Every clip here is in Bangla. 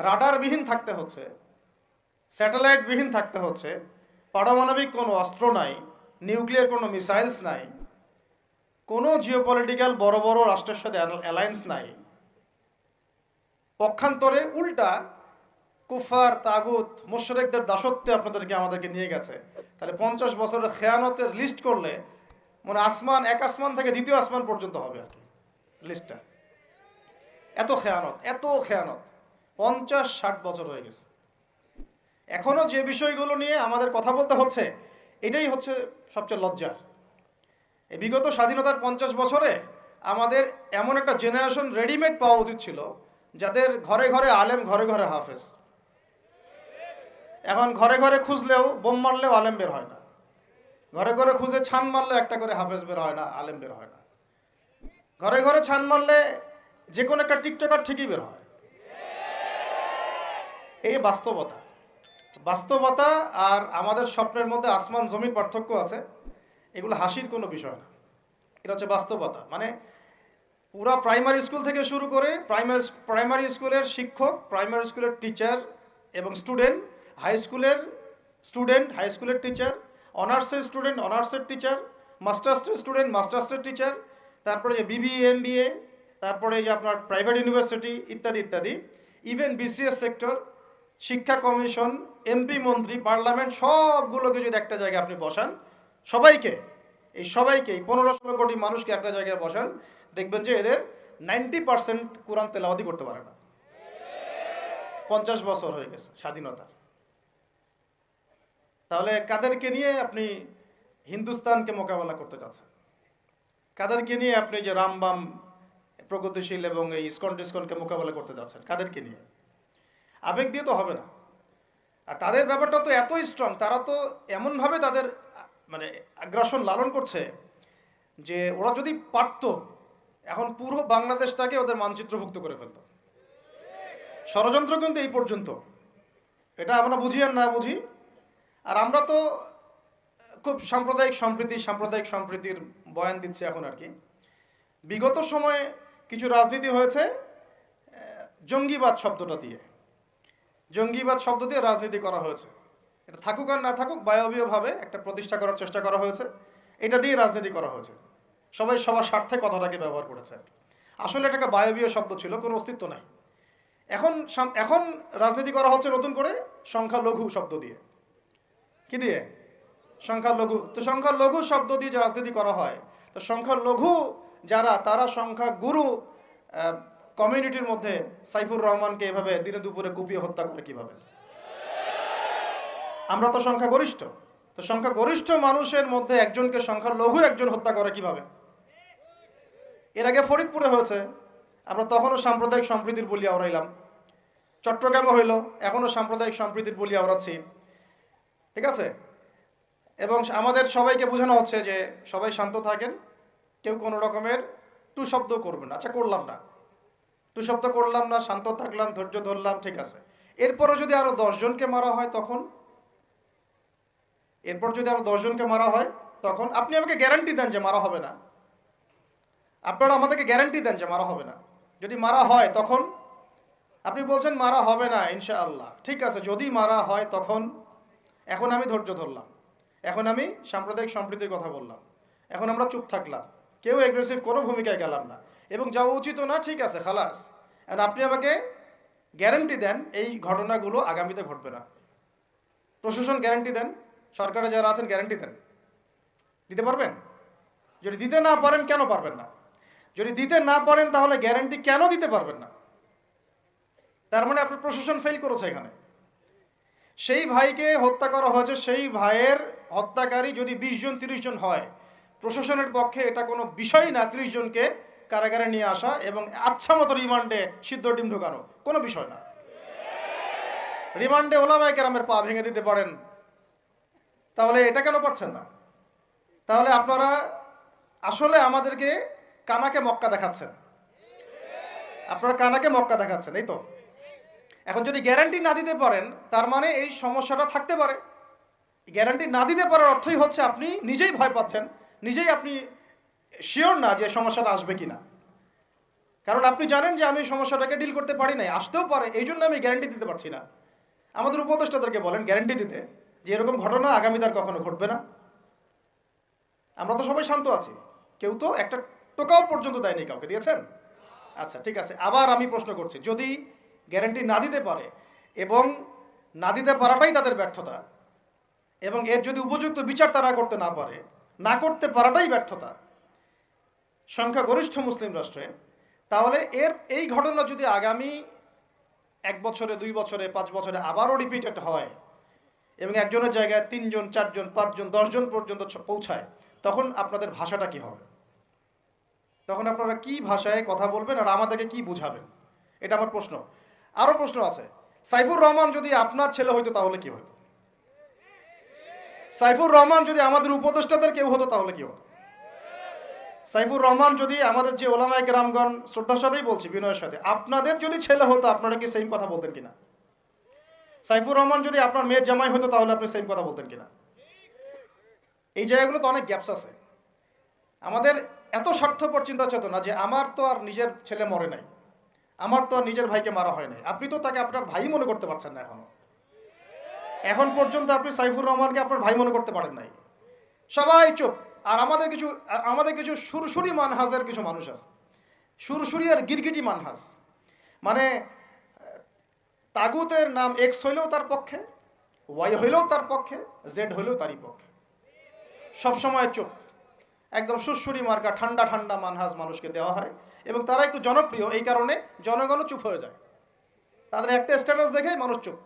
রাডারবিহীন থাকতে হচ্ছে, স্যাটেলাইটবিহীন থাকতে হচ্ছে, পারমাণবিক কোনো অস্ত্র নাই, নিউক্লিয়ার কোনো মিসাইলস নাই, কোনো জিওপলিটিক্যাল বড় বড় রাষ্ট্রের সাথে অ্যালায়েন্স নাই। পক্ষান্তরে উল্টা কুফার তাগুত মুশরিকদের দাসত্বে আপনাদেরকে আমাদেরকে নিয়ে গেছে। তাহলে 50 বছরের খেয়ানতের লিস্ট করলে মানে এক আসমান থেকে দ্বিতীয় আসমান পর্যন্ত হবে আর কি লিস্টটা। এত খেয়ানত, এত খেয়ানত, 50-60 বছর হয়ে গেছে। এখনো যে বিষয়গুলো নিয়ে আমাদের কথা বলতে হচ্ছে, এটাই হচ্ছে সবচেয়ে লজ্জার। এই বিগত স্বাধীনতার 50 বছরে আমাদের এমন একটা জেনারেশন রেডিমেড পাওয়া উচিত ছিল, যাদের ঘরে ঘরে আলেম, ঘরে ঘরে হাফেজ। এখন ঘরে ঘরে খুঁজলেও বোম মারলেও আলেম বের হয় না, ঘরে ঘরে খুঁজে ছান মারলে একটা করে হাফেজ বের হয় না, আলেম বের হয় না। ঘরে ঘরে ছান মারলে যে কোনো একটা টিকটকার ঠিকই বের হয়। এই বাস্তবতা। বাস্তবতা আর আমাদের স্বপ্নের মধ্যে আসমান জমির পার্থক্য আছে। এগুলো হাসির কোনো বিষয় না, এটা হচ্ছে বাস্তবতা। মানে পুরা প্রাইমারি স্কুল থেকে শুরু করে প্রাইমারি স্কুলের শিক্ষক, প্রাইমারি স্কুলের টিচার এবং স্টুডেন্ট, হাই স্কুলের স্টুডেন্ট, হাই স্কুলের টিচার, অনার্সের স্টুডেন্ট, অনার্সের টিচার, মাস্টার্সের স্টুডেন্ট, মাস্টার্সের টিচার, তারপরে যে বিবিএ, এমবিএ, তারপরে যে আপনার প্রাইভেট ইউনিভার্সিটি ইত্যাদি ইত্যাদি, ইভেন বিসিএস সেক্টর, শিক্ষা কমিশন, এমপি, মন্ত্রী, পার্লামেন্ট, সবগুলোকে যদি একটা জায়গায় আপনি বসান, সবাইকে এই 15-16 কোটি মানুষকে একটা জায়গায় বসান, দেখবেন যে এদের 90% কোরআন তেলাওয়াতি করতে পারে না। 50 বছর হয়ে গেছে স্বাধীনতার। তাহলে কাদেরকে নিয়ে আপনি হিন্দুস্তানকে মোকাবেলা করতে চাচ্ছেন? কাদেরকে নিয়ে আপনি যে রামবাম, প্রগতিশীল এবং এই ইসকন টিসকনকে মোকাবেলা করতে যাচ্ছেন? কাদেরকে নিয়ে? আবেগ দিয়ে তো হবে না। আর তাদের ব্যাপারটা তো এতই স্ট্রং, তারা তো এমনভাবে তাদের মানে আগ্রাসন লালন করছে যে ওরা যদি পারত এখন পুরো বাংলাদেশটাকে ওদের মানচিত্রভুক্ত করে ফেলত। ষড়যন্ত্র কিন্তু এই পর্যন্ত, এটা আমরা বুঝি আর না বুঝি। আর আমরা তো খুব সাম্প্রদায়িক সম্প্রীতির বয়ান দিচ্ছি এখন আর কি। বিগত সময়ে কিছু রাজনীতি হয়েছে জঙ্গিবাদ শব্দটা দিয়ে, জঙ্গিবাদ শব্দ দিয়ে রাজনীতি করা হয়েছে। এটা থাকুক আর না থাকুক, বায়বীয়ভাবে একটা প্রতিষ্ঠা করার চেষ্টা করা হয়েছে, এটা দিয়ে রাজনীতি করা হয়েছে। সবাই সবার স্বার্থে কথাটাকে ব্যবহার করেছে আর কি। আসলে এটা একটা বায়বীয় শব্দ ছিল, কোনো অস্তিত্ব নাই। এখন রাজনীতি করা হচ্ছে নতুন করে সংখ্যালঘু শব্দ দিয়ে। কি দিয়ে? সংখ্যালঘু। তো সংখ্যালঘু শব্দ দিয়ে যে রাজনীতি করা হয়, তো সংখ্যালঘু যারা, তারা সংখ্যাগুরু কমিউনিটির মধ্যে সাইফুর রহমানকে এভাবে দিনে দুপুরে কুপিয়ে হত্যা করে কিভাবে? আমরা তো সংখ্যাগরিষ্ঠ, তো সংখ্যাগরিষ্ঠ মানুষের মধ্যে একজনকে সংখ্যালঘু একজন হত্যা করে কিভাবে? এর আগে ফরিদপুরে হয়েছে, আমরা তখনও সাম্প্রদায়িক সম্প্রীতির বলি আওড়াইলাম। চট্টগ্রামে হইল, এখনও সাম্প্রদায়িক সম্প্রীতির বলি আওড়াচ্ছি, ঠিক আছে? এবং আমাদের সবাইকে বোঝানো হচ্ছে যে সবাই শান্ত থাকেন, কেউ কোনো রকমের টু শব্দ করবেন। আচ্ছা, করলাম না, টু শব্দ করলাম না, শান্ত থাকলাম, ধৈর্য ধরলাম, ঠিক আছে। এরপরও যদি আরো 10 জনকে মারা হয় তখন? এরপর যদি আরো 10 জনকে মারা হয় তখন? আপনি আমাকে গ্যারান্টি দেন যে মারা হবে না, আপনারা আমাদেরকে গ্যারান্টি দেন যে মারা হবে না। যদি মারা হয় তখন? আপনি বলছেন মারা হবে না ইনশাআল্লাহ, ঠিক আছে, যদি মারা হয় তখন? এখন আমি ধৈর্য ধরলাম, এখন আমি সাম্প্রদায়িক সম্প্রীতির কথা বললাম, এখন আমরা চুপ থাকলাম, কেউ এগ্রেসিভ কোনো ভূমিকায় গেলাম না, এবং যাওয়া উচিত না, ঠিক আছে, খালাস। এখন আপনি আমাকে গ্যারান্টি দেন এই ঘটনাগুলো আগামীতে ঘটবে না। প্রশাসন গ্যারান্টি দেন, সরকারে যারা আছেন গ্যারান্টি দেন। দিতে পারবেন? যদি দিতে না পারেন, কেন পারবেন না? যদি দিতে না পারেন তাহলে গ্যারান্টি কেন দিতে পারবেন না? তার মানে আপনার প্রশাসন ফেল করেছে এখানে। সেই ভাইকে হত্যা করা হয়েছে, সেই ভাইয়ের হত্যাকারী যদি 20 জন 30 জন হয়, প্রশাসনের পক্ষে এটা কোনো বিষয় না 30 জনকে কারাগারে নিয়ে আসা এবং আচ্ছা মতো রিমান্ডে সিদ্ধ ডিম ঢোকানো, কোনো বিষয় না। রিমান্ডে ওলামায়ে কেরামের পা ভেঙে দিতে পারেন, তাহলে এটা কেন পারছেন না? তাহলে আপনারা আসলে আমাদেরকে কানাকে মক্কা দেখাচ্ছেন, আপনারা কানাকে মক্কা দেখাচ্ছেন, এই তো। এখন যদি গ্যারান্টি না দিতে পারেন, তার মানে এই সমস্যাটা থাকতে পারে। গ্যারান্টি না দিতে পারার অর্থই হচ্ছে আপনি নিজেই ভয় পাচ্ছেন, নিজেই আপনি শিওর না যে সমস্যাটা আসবে কিনা। কারণ আপনি জানেন যে আমি সমস্যাটাকে ডিল করতে পারি নাই, আসতেও পারে, এই জন্য আমি গ্যারান্টি দিতে পারছি না। আমাদের উপদেষ্টাদেরকে বলেন গ্যারান্টি দিতে যে এরকম ঘটনা আগামী তার কখনো ঘটবে না। আমরা তো সবাই শান্ত আছি, কেউ তো একটা টোকাও পর্যন্ত দেয়নি, কাউকে দিয়েছেন? আচ্ছা ঠিক আছে, আবার আমি প্রশ্ন করছি, যদি গ্যারান্টি না দিতে পারে এবং না দিতে পারাটাই তাদের ব্যর্থতা, এবং এর যদি উপযুক্ত বিচার তারা করতে না পারে, না করতে পারাটাই ব্যর্থতা সংখ্যাগরিষ্ঠ মুসলিম রাষ্ট্রে, তাহলে এই ঘটনা যদি আগামী 1 বছরে, 2 বছরে, 5 বছরে আবারও রিপিটেড হয় এবং একজনের জায়গায় 3 জন, 4 জন, 5 জন, 10 জন পর্যন্ত পৌঁছায়, তখন আপনাদের ভাষাটা কি হবে? তখন আপনারা কি ভাষায় কথা বলবেন আর আমাদেরকে কি বুঝাবেন? এটা আমার প্রশ্ন। আরও প্রশ্ন আছে, সাইফুর রহমান যদি আপনার ছেলে হইতো তাহলে কি হতো? সাইফুর রহমান যদি আমাদের উপদেষ্টাদের কেউ হতো তাহলে কি হতো? সাইফুর রহমান যদি আমাদের যে ওলামায়ে কেরামগণ, শ্রদ্ধার সাথেই বলছি, বিনয়ের সাথে, আপনাদের যদি ছেলে হতো আপনারা কি সেম কথা বলতেন কিনা? সাইফুর রহমান যদি আপনার মেয়ের জামাই হতো তাহলে আপনি সেম কথা বলতেন কিনা? এই জায়গাগুলো তো অনেক গ্যাপস আছে। আমাদের এত স্বার্থপর চিন্তা চেতনা যে আমার তো আর নিজের ছেলে মরে নাই, আমার তো আর নিজের ভাইকে মারা হয় নাই, আপনি তো তাকে আপনার ভাই মনে করতে পারছেন না এখনো। এখন পর্যন্ত আপনি সাইফুর রহমানকে আপনার ভাই মনে করতে পারেন নাই। সবাই চুপ। আর আমাদের কিছু সুরসুরি মানহাজের কিছু মানুষ আছে, সুরসুরি আর গিরগিটি মানহাজ, মানে তাগুতের নাম এক্স হইলেও তার পক্ষে, ওয়াই হইলেও তার পক্ষে, জেড হইলেও তারই পক্ষে, সবসময় চুপ। একদম সুরসুরি মার্কা ঠান্ডা ঠান্ডা মানহাজ মানুষকে দেওয়া হয় এবং তারা একটু জনপ্রিয়, এই কারণে জনগণও চুপ হয়ে যায়। তাদের একটা স্ট্যাটাস দেখে মানুষ চুপ।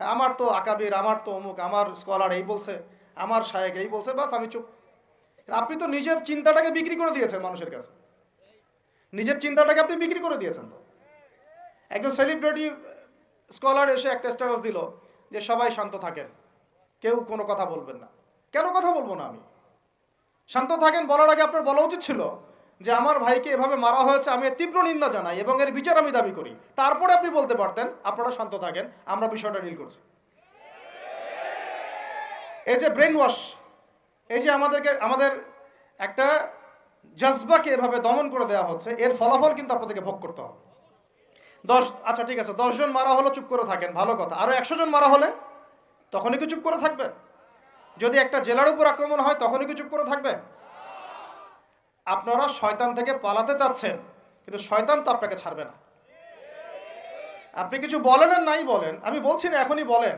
আমার তো আকাবির, আমার তো অমুক, আমার স্কলার এই বলছে, আমার শায়েক এই বলছে, বাস আমি চুপ। আপনি তো নিজের চিন্তাটাকে বিক্রি করে দিয়েছেন মানুষের কাছে, নিজের চিন্তাটাকে আপনি বিক্রি করে দিয়েছেন। তো একজন সেলিব্রিটি স্কলার এসে একটা স্ট্যাটাস দিল যে সবাই শান্ত থাকেন, কেউ কোনো কথা বলবেন না। কেন কথা বলবো না আমি? শান্ত থাকেন বলার আগে আপনার বলা উচিত ছিল যে আমার ভাইকে এভাবে মারা হয়েছে, আমি এর তীব্র নিন্দা জানাই এবং এর বিচার আমি দাবি করি। তারপরে আপনি বলতে পারতেন আপনারা শান্ত থাকেন, আমরা বিষয়টা ডিল করছি। এই যে ব্রেন ওয়াশ, এই যে আমাদের একটা জজবাকে এভাবে দমন করে দেওয়া হচ্ছে, এর ফলাফল কিন্তু আপনাদেরকে ভোগ করতে হবে। আচ্ছা ঠিক আছে, 10 জন মারা হলো চুপ করে থাকেন, ভালো কথা। আরো 100 জন মারা হলে তখনই কি চুপ করে থাকবেন? যদি একটা জেলার উপর আক্রমণ হয় তখনই কি চুপ করে থাকবেন? আপনারা শয়তান থেকে পালাতে চাচ্ছেন, কিন্তু শয়তান তো আপনাকে ছাড়বে না। আপনি কিছু বলেন আর নাই বলেন, আমি বলছি না এখনই বলেন,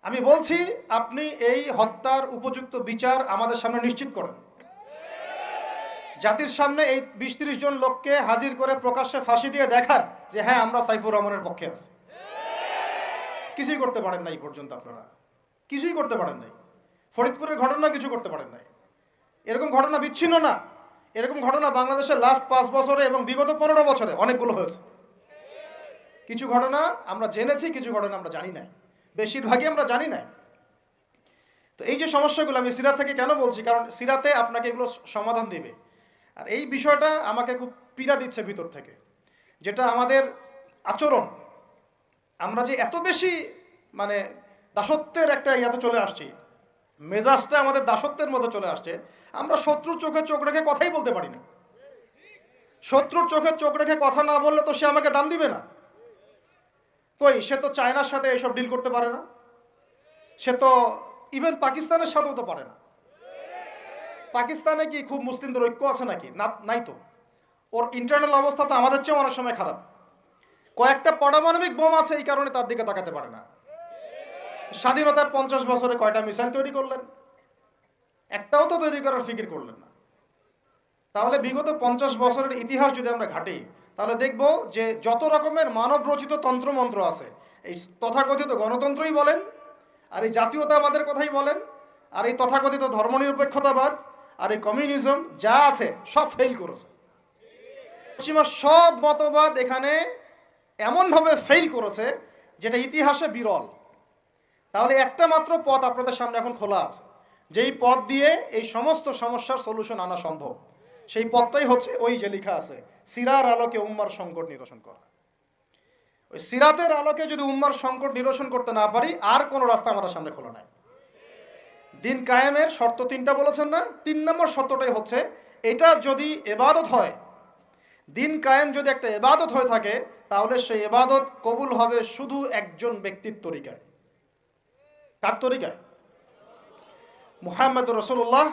আমি বলছি আপনি এই হত্যার উপযুক্ত বিচার আমাদের সামনে নিশ্চিত করেন। জাতির সামনে এই 20-30 জন লোককে হাজির করে প্রকাশ্যে ফাঁসি দিয়ে দেখান যে হ্যাঁ আমরা সাইফুর রহমানের পক্ষে আছি। কিছুই করতে পারেন নাই পর্যন্ত, আপনারা কিছুই করতে পারেন নাই। ফরিদপুরের ঘটনা কিছু করতে পারেন নাই। এরকম ঘটনা বিচ্ছিন্ন না, এরকম ঘটনা বাংলাদেশের লাস্ট 5 বছরে এবং বিগত 15 বছরে অনেকগুলো হয়েছে। কিছু ঘটনা আমরা জেনেছি, কিছু ঘটনা আমরা জানি না, বেশিরভাগই আমরা জানি না। তো এই যে সমস্যাগুলো আমি সিরাত থেকে কেন বলছি, কারণ সিরাতে আপনাকে এগুলো সমাধান দেবে। আর এই বিষয়টা আমাকে খুব পীড়া দিচ্ছে ভিতর থেকে, যেটা আমাদের আচরণ, আমরা যে এত বেশি মানে দাসত্বের একটা ইয়াতে চলে আসছি, মেজাজটা আমাদের দাসত্বের মতো চলে আসছে। আমরা শত্রুর চোখে চোখ রেখে কথাই বলতে পারি না। শত্রুর চোখে চোখ রেখে কথা না বললে তো সে আমাকে দাম দিবে না। কই, সে তো চায়নার সাথে এসব ডিল করতে পারে না, সে তো ইভেন পাকিস্তানের সাথেও তো পারে না। পাকিস্তানে কি খুব মুসলিমদের ঐক্য আছে নাকি? নাই তো। ওর ইন্টারনাল অবস্থা তো আমাদের চেয়ে অনেক সময় খারাপ। কয়েকটা পারমাণবিক বোম আছে, এই কারণে তার দিকে তাকাতে পারে না। স্বাধীনতার 50 বছরে কয়টা মিসাইল তৈরি করলেন? একটাও তো তৈরি করার ফিকির করলেন না। তাহলে বিগত 50 বছরের ইতিহাস যদি আমরা ঘাঁটি, তাহলে দেখব যে যত রকমের মানব রচিত তন্ত্রমন্ত্র আছে, এই তথাকথিত গণতন্ত্রই বলেন, আর এই জাতীয়তাবাদের কথাই বলেন, আর এই তথাকথিত ধর্মনিরপেক্ষতাবাদ, আর এই কমিউনিজম যা আছে সব ফেল করেছে। পশ্চিমা সব মতবাদ এখানে এমনভাবে ফেল করেছে যেটা ইতিহাসে বিরল। তাহলে একটা মাত্র পথ আপনাদের সামনে এখন খোলা আছে, যেই পথ দিয়ে এই সমস্ত সমস্যার সলিউশন আনা সম্ভব। সেই পথটাই হচ্ছে ওই যে লেখা আছে, সিরার আলোকে উম্মার সংকট নিরসন করা। ওই সিরাতের আলোকে যদি উম্মার সংকট নিরসন করতে না পারি, আর কোনো রাস্তা আমাদের সামনে খোলা নাই। দিন কায়েমের শর্ত 3টা বলেছেন না? 3 নম্বর শর্তটাই হচ্ছে এটা যদি ইবাদত হয়, দিন কায়েম যদি একটা ইবাদত হয়ে থাকে, তাহলে সেই ইবাদত কবুল হবে শুধু একজন ব্যক্তির তরিকায়। কার তরিকায়? মুহাম্মদ রাসূলুল্লাহ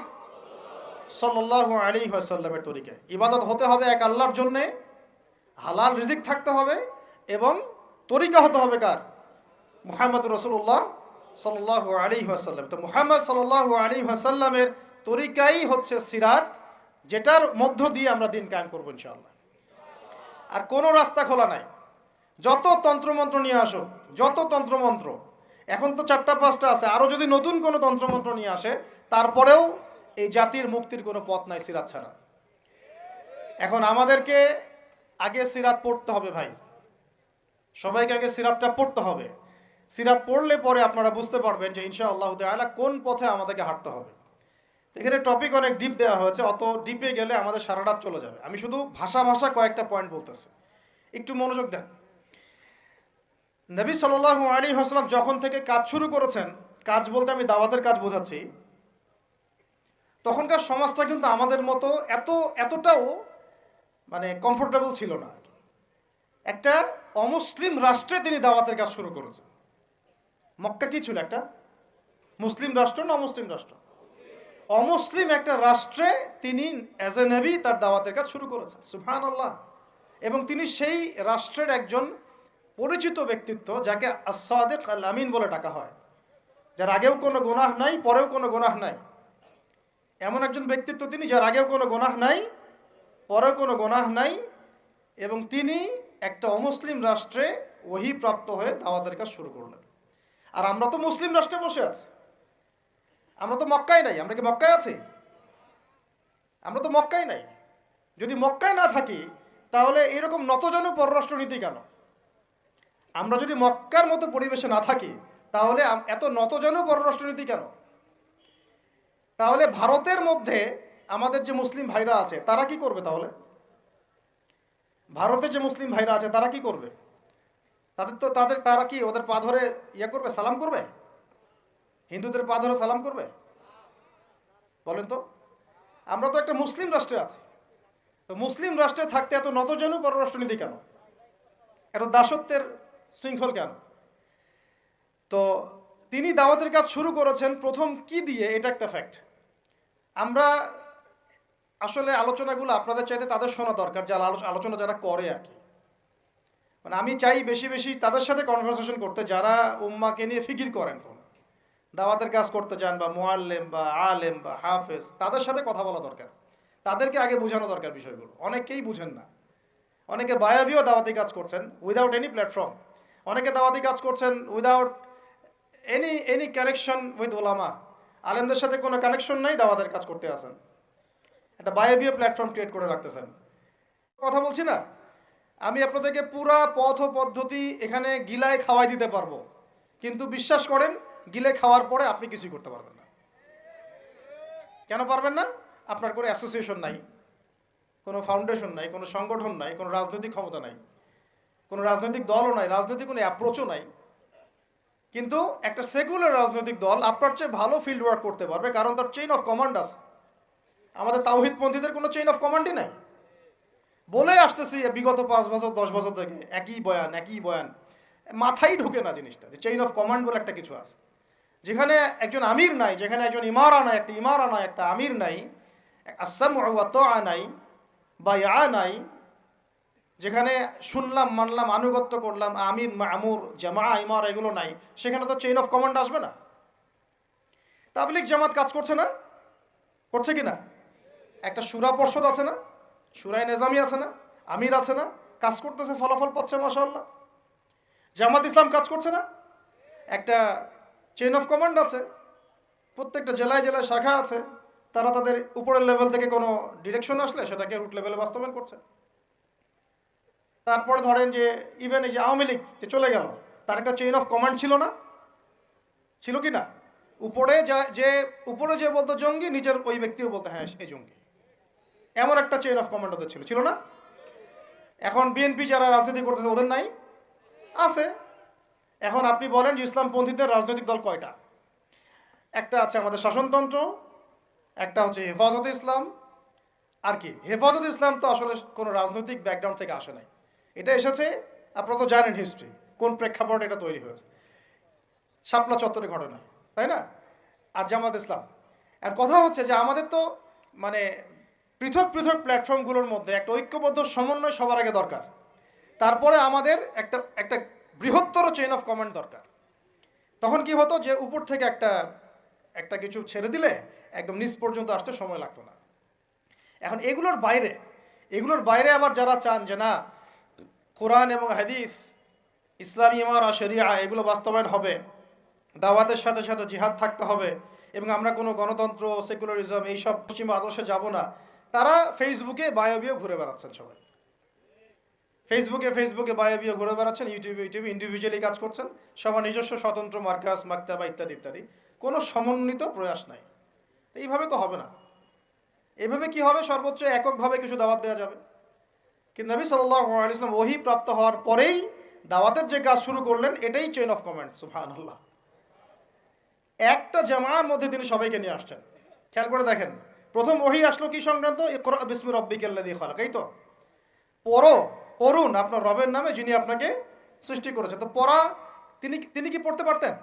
সাল্লাল্লাহু আলাইহি ওয়াসাল্লামের তরিকায়। ইবাদত হতে হবে এক আল্লাহর জন্যে, হালাল রিজিক থাকতে হবে, এবং তরিকা হতে হবে কার? মুহাম্মদ রাসূলুল্লাহ সাল্লাল্লাহু আলাইহি ওয়াসাল্লাম। তো মুহাম্মদ সাল্লাল্লাহু আলাইহি ওয়াসাল্লামের তরিকাই হচ্ছে সিরাত, যেটার মধ্য দিয়ে আমরা দিন কায়েম করব ইনশাআল্লাহ। আর কোনো রাস্তা খোলা নাই। যত তন্ত্রমন্ত্র নিয়ে আসো, যত তন্ত্রমন্ত্র, এখন তো 4টা-5টা আছে, আরও যদি নতুন কোনো তন্ত্রমন্ত্র নিয়ে আসে, তারপরেও এই জাতির মুক্তির কোনো পথ নাই সিরাত ছাড়া। এখন আমাদেরকে আগে সিরাত পড়তে হবে ভাই, সবাইকে আগে সিরাতটা পড়তে হবে। সিরাত পড়লে পরে আপনারা বুঝতে পারবেন যে ইনশাআল্লাহ তাআলা কোন পথে আমাদেরকে হাঁটতে হবে। এখানে টপিক অনেক ডিপ দেওয়া হয়েছে, অত ডিপে গেলে আমাদের সারা রাত চলে যাবে। আমি শুধু ভাষা কয়েকটা পয়েন্ট বলতেছি, একটু মনোযোগ দেন। নবী সাল্লাল্লাহু আলাইহি ওয়াসাল্লাম যখন থেকে কাজ শুরু করেছেন, কাজ বলতে আমি দাওয়াতের কাজ বোঝাচ্ছি, তখনকার সমাজটা কিন্তু আমাদের মতো এতটাও মানে কমফোর্টেবল ছিল না। একটা অমুসলিম রাষ্ট্রে তিনি দাওয়াতের কাজ শুরু করেছেন। মক্কা কি ছিল? একটা মুসলিম রাষ্ট্র না অমুসলিম রাষ্ট্র? অমুসলিম একটা রাষ্ট্রে তিনি অ্যাজ এ নবী তার দাওয়াতের কাজ শুরু করেছেন। সুবহানাল্লাহ। এবং তিনি সেই রাষ্ট্রের একজন পরিচিত ব্যক্তিত্ব, যাকে আস-সাদিক আল আমিন বলে ডাকা হয়, যার আগেও কোনো গুনাহ নাই, পরেও কোনো গুনাহ নাই। এমন একজন ব্যক্তিত্ব তিনি, যার আগেও কোনো গুনাহ নাই, পরেও কোনো গুনাহ নাই, এবং তিনি একটা অমুসলিম রাষ্ট্রে ওহী প্রাপ্ত হয়ে দাওয়াতের কাজ শুরু করলেন। আর আমরা তো মুসলিম রাষ্ট্রে বসে আছি, আমরা তো মক্কায় নাই। আমরা কি মক্কায় আছি? আমরা তো মক্কায় নাই। যদি মক্কায় না থাকি, তাহলে এরকম নতজানু পররাষ্ট্রনীতি কেন? আমরা যদি মক্কার মতো পরিবেশে না থাকি, তাহলে এত নতজানু পররাষ্ট্রনীতি কেন? তাহলে ভারতের মধ্যে আমাদের যে মুসলিম ভাইরা আছে, তারা কি করবে? তাহলে ভারতে যে মুসলিম ভাইরা আছে, তারা কি করবে? তারা কি ওদের পা ধরে করবে, সালাম করবে? হিন্দুদের পা ধরে সালাম করবে? বলেন তো। আমরা তো একটা মুসলিম রাষ্ট্রে আছি, তো মুসলিম রাষ্ট্রে থাকতে এত নতজানু পররাষ্ট্রনীতি কেন? এত দাসত্বের শৃঙ্খল কেন? তো তিনি দাওয়াতের কাজ শুরু করেছেন প্রথম কি দিয়ে, এটা একটা ফ্যাক্ট। আমরা আসলে আলোচনাগুলো আপনাদের চাইতে তাদের শোনা দরকার, যারা আলোচনা যারা করে আর কি। মানে আমি চাই বেশি বেশি তাদের সাথে কনভারসেশন করতে, যারা উম্মাকে নিয়ে ফিকির করেন, দাওয়াতের কাজ করতে চান, বা মুআল্লিম বা আলেম বা হাফেজ, তাদের সাথে কথা বলা দরকার। তাদেরকে আগে বোঝানো দরকার বিষয়গুলো। অনেকেই বুঝেন না। অনেকে বায়াবিও দাওয়াতি কাজ করছেন উইদাউট এনি প্ল্যাটফর্ম। অনেকে দাওয়াতি কাজ করছেন উইদাউট এনি কানেকশন উইথ ওলামা। আলেমদের সাথে কোনো কানেকশন নাই, দাওয়াতের কাজ করতে আসেন, একটা বায়াবিও প্ল্যাটফর্ম ক্রিয়েট করে রাখতেছেন। কথা বলছি না, আমি আপনাদেরকে পুরা পথ ও পদ্ধতি এখানে গিলায় খাওয়াই দিতে পারবো, কিন্তু বিশ্বাস করেন, গিলে খাওয়ার পরে আপনি কিছুই করতে পারবেন না। কেন পারবেন না? আপনার কোনো অ্যাসোসিয়েশন নাই, কোনো ফাউন্ডেশন নাই, কোনো সংগঠন নাই, কোনো রাজনৈতিক ক্ষমতা নাই, কোনো রাজনৈতিক দলও নাই, রাজনৈতিক কোনো অ্যাপ্রোচও নাই। কিন্তু একটা সেকুলার রাজনৈতিক দল আপনার চেয়ে ভালো ফিল্ড ওয়ার্ক করতে পারবে, কারণ তার চেইন অফ কমান্ড আছে। আমাদের তাওহীদপন্থীদের কোনো চেইন অফ কমান্ডই নাই। বলে আসতেছি বিগত 5 বছর 10 বছর থেকে একই বয়ান, মাথায় ঢুকে না জিনিসটা, যে চেইন অফ কমান্ড বলে একটা কিছু আছে। যেখানে একজন আমির নাই, যেখানে একজন ইমারা নাই, একটা আমির নাই, আস-সামউ ওয়া তাআ নাই, বায়আ নাই, যেখানে শুনলাম, মানলাম, আনুগত্য করলাম, আমির, মামুর, জামাআ, ইমারা এগুলো নাই, সেখানে তো চেইন অফ কমান্ড আসবে না। তাবলীগ জামাত কাজ করছে না? করছে কি না? একটা শুরা পর্ষদ আছে না? শুরায়ে নিজামি আছে না? আমির আছে না? কাজ করতেছে, ফলাফল পাচ্ছে মাশাআল্লাহ। জামাত ইসলাম কাজ করছে না? একটা চেইন অফ কমান্ড আছে, প্রত্যেকটা জেলায় জেলায় শাখা আছে, তারা তাদের উপরের লেভেল থেকে কোনো ডিরেকশন আসলে সেটাকে রুট লেভেলে বাস্তবায়ন করছে। তারপরে ধরেন যে ইভেন এই যে আওয়ামী লীগ যে চলে গেল, তার একটা চেইন অফ কমান্ড ছিল না? ছিল কি না? উপরে যে বলতো জঙ্গি, নিচের ওই ব্যক্তিও বলতো হ্যাঁ এই জঙ্গি, এমন একটা চেইন অফ কমান্ড ওদের ছিল না? এখন বিএনপি যারা রাজনীতি করতেছে, ওদের নাই? আছে। এখন আপনি বলেন যে ইসলামপন্থীদের রাজনৈতিক দল কয়টা? একটা আছে আমাদের শাসনতন্ত্র, একটা হচ্ছে হেফাজতে ইসলাম, আর কি হেফাজত ইসলাম তো আসলে কোনো রাজনৈতিক ব্যাকগ্রাউন্ড থেকে আসে নাই, এটা এসেছে, আপনারা তো জানেন হিস্ট্রি কোন প্রেক্ষাপটে এটা তৈরি হয়েছে, শাপলা চত্বরে ঘটনা, তাই না? আর জামাত ইসলাম, আর কথা হচ্ছে যে আমাদের তো মানে পৃথক পৃথক প্ল্যাটফর্মগুলোর মধ্যে একটা ঐক্যবদ্ধ সমন্বয় সবার আগে দরকার, তারপরে আমাদের একটা একটা বৃহত্তর চেইন অফ কমান্ড দরকার। তখন কি হতো যে উপর থেকে একটা একটা কিছু ছেড়ে দিলে একদম নিচ পর্যন্ত আসতে সময় লাগতো না। এখন এগুলোর বাইরে আবার যারা চান যে না, কোরআন এবং হাদিস, ইসলামী ইমারা শরিয়া এগুলো বাস্তবায়ন হবে, দাওয়াতের সাথে সাথে জিহাদ থাকতে হবে, এবং আমরা কোনো গণতন্ত্র সেকুলারিজম এইসব পশ্চিমা আদর্শে যাব না, তারা ফেসবুকে বায়োবিও ঘুরে বেড়াচ্ছেন। সবাই ফেসবুকে বায়োবিও ঘুরে বেড়াচ্ছেন, ইউটিউবে ইন্ডিভিজুয়ালি কাজ করছেন, সবার নিজস্ব স্বতন্ত্র মার্কাস মাকতাবা ইত্যাদি ইত্যাদি, কোনো সমন্বিত প্রয়াস নাই। এইভাবে তো হবে না। এইভাবে কি হবে? সর্বোচ্চ এককভাবে কিছু দাওয়াত দেওয়া যাবে, কিন্তু নবী সাল্লাল্লাহু আলাইহি ওয়াসাল্লাম ওহী প্রাপ্ত হওয়ার পরেই দাওয়াতের যে কাজ শুরু করলেন, এটাই চেইন অফ কমান্ড। সুবহানাল্লাহ। একটা জামার মধ্যে তিনি সবাইকে নিয়ে আসছেন। খেয়াল করে দেখেন, প্রথম ওহী আসলো কি সংক্রান্ত? ইকরা বিসমি রাব্বিকাল্লাযী খালাক। এই তো পড়ুন আপনার রবের নামে যিনি আপনাকে সৃষ্টি করেছেন। তো পড়া, তিনি কি পড়তে পারতেন?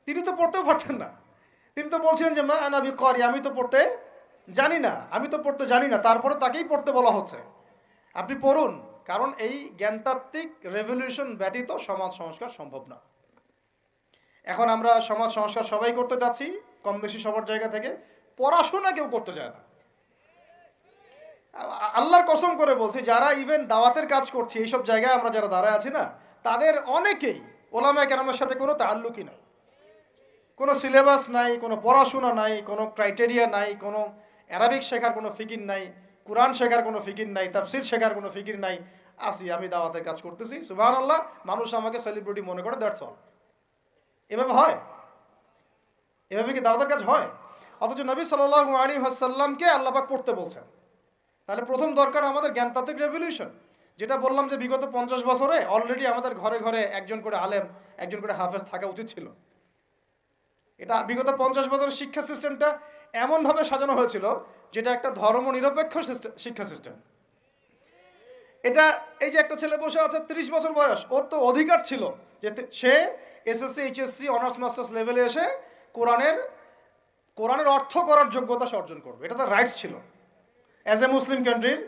তিনি তো পড়তেও পারতেন না। তিনি তো বলছিলেন যে মা আনা বিকারি, আমি তো পড়তে জানি না, তারপরে তাকেই পড়তে বলা হচ্ছে আপনি পড়ুন। কারণ এই জ্ঞানতাত্ত্বিক রেভলিউশন ব্যতীত সমাজ সংস্কার সম্ভব না। এখন আমরা সমাজ সংস্কার সবাই করতে যাচ্ছি, কম বেশি সবার জায়গা থেকে, পড়াশোনা কেউ করতে চায় না। আল্লাহর কসম করে বলছি, যারা ইভেন দাওয়াতের কাজ করছে এইসব জায়গায় আমরা যারা দাঁড়ায় আছি না, তাদের অনেকেই ওলামায়ে কেরামের সাথে কোনো তাআল্লুকই নাই, কোনো সিলেবাস নাই, কোনো পড়াশোনা নাই, কোনো ক্রাইটেরিয়া নাই, কোনো অ্যারাবিক শেখার কোনো ফিকির নাই, কোরআন শেখার কোনো ফিকির নাই, তাফসির শেখার কোনো ফিকির নাই। আমি দাওয়াতের কাজ করতেছি, সুবহানাল্লাহ, মানুষ আমাকে সেলিব্রিটি মনে করে, দ্যাটস অল। এভাবে হয়? এভাবে কি দাওয়াতের কাজ হয়? অথচ নবী সাল্লাল্লাহু আলাইহি ওয়াসাল্লামকে আল্লাহ পাক পড়তে বলছেন। তাহলে প্রথম দরকার আমাদের জ্ঞানতাত্ত্বিক রেভলিউশন। যেটা বললাম যে বিগত 50 বছরে অলরেডি আমাদের ঘরে ঘরে একজন করে আলেম, একজন করে হাফেজ থাকা উচিত ছিল। এটা বিগত 50 বছরের শিক্ষা সিস্টেমটা এমনভাবে সাজানো হয়েছিল যেটা একটা ধর্ম নিরপেক্ষ শিক্ষা সিস্টেম। এটা, এই যে একটা ছেলে বসে আছে 30 বছর বয়স, ওর তো অধিকার ছিল যে সে এসএসসি এইচএসসি অনার্স মাস্টার্স লেভেলে এসে কোরআনের অর্থ করার যোগ্যতা সে অর্জন করবে। এটা তার রাইটস ছিল অ্যাজ এ মুসলিম কান্ট্রির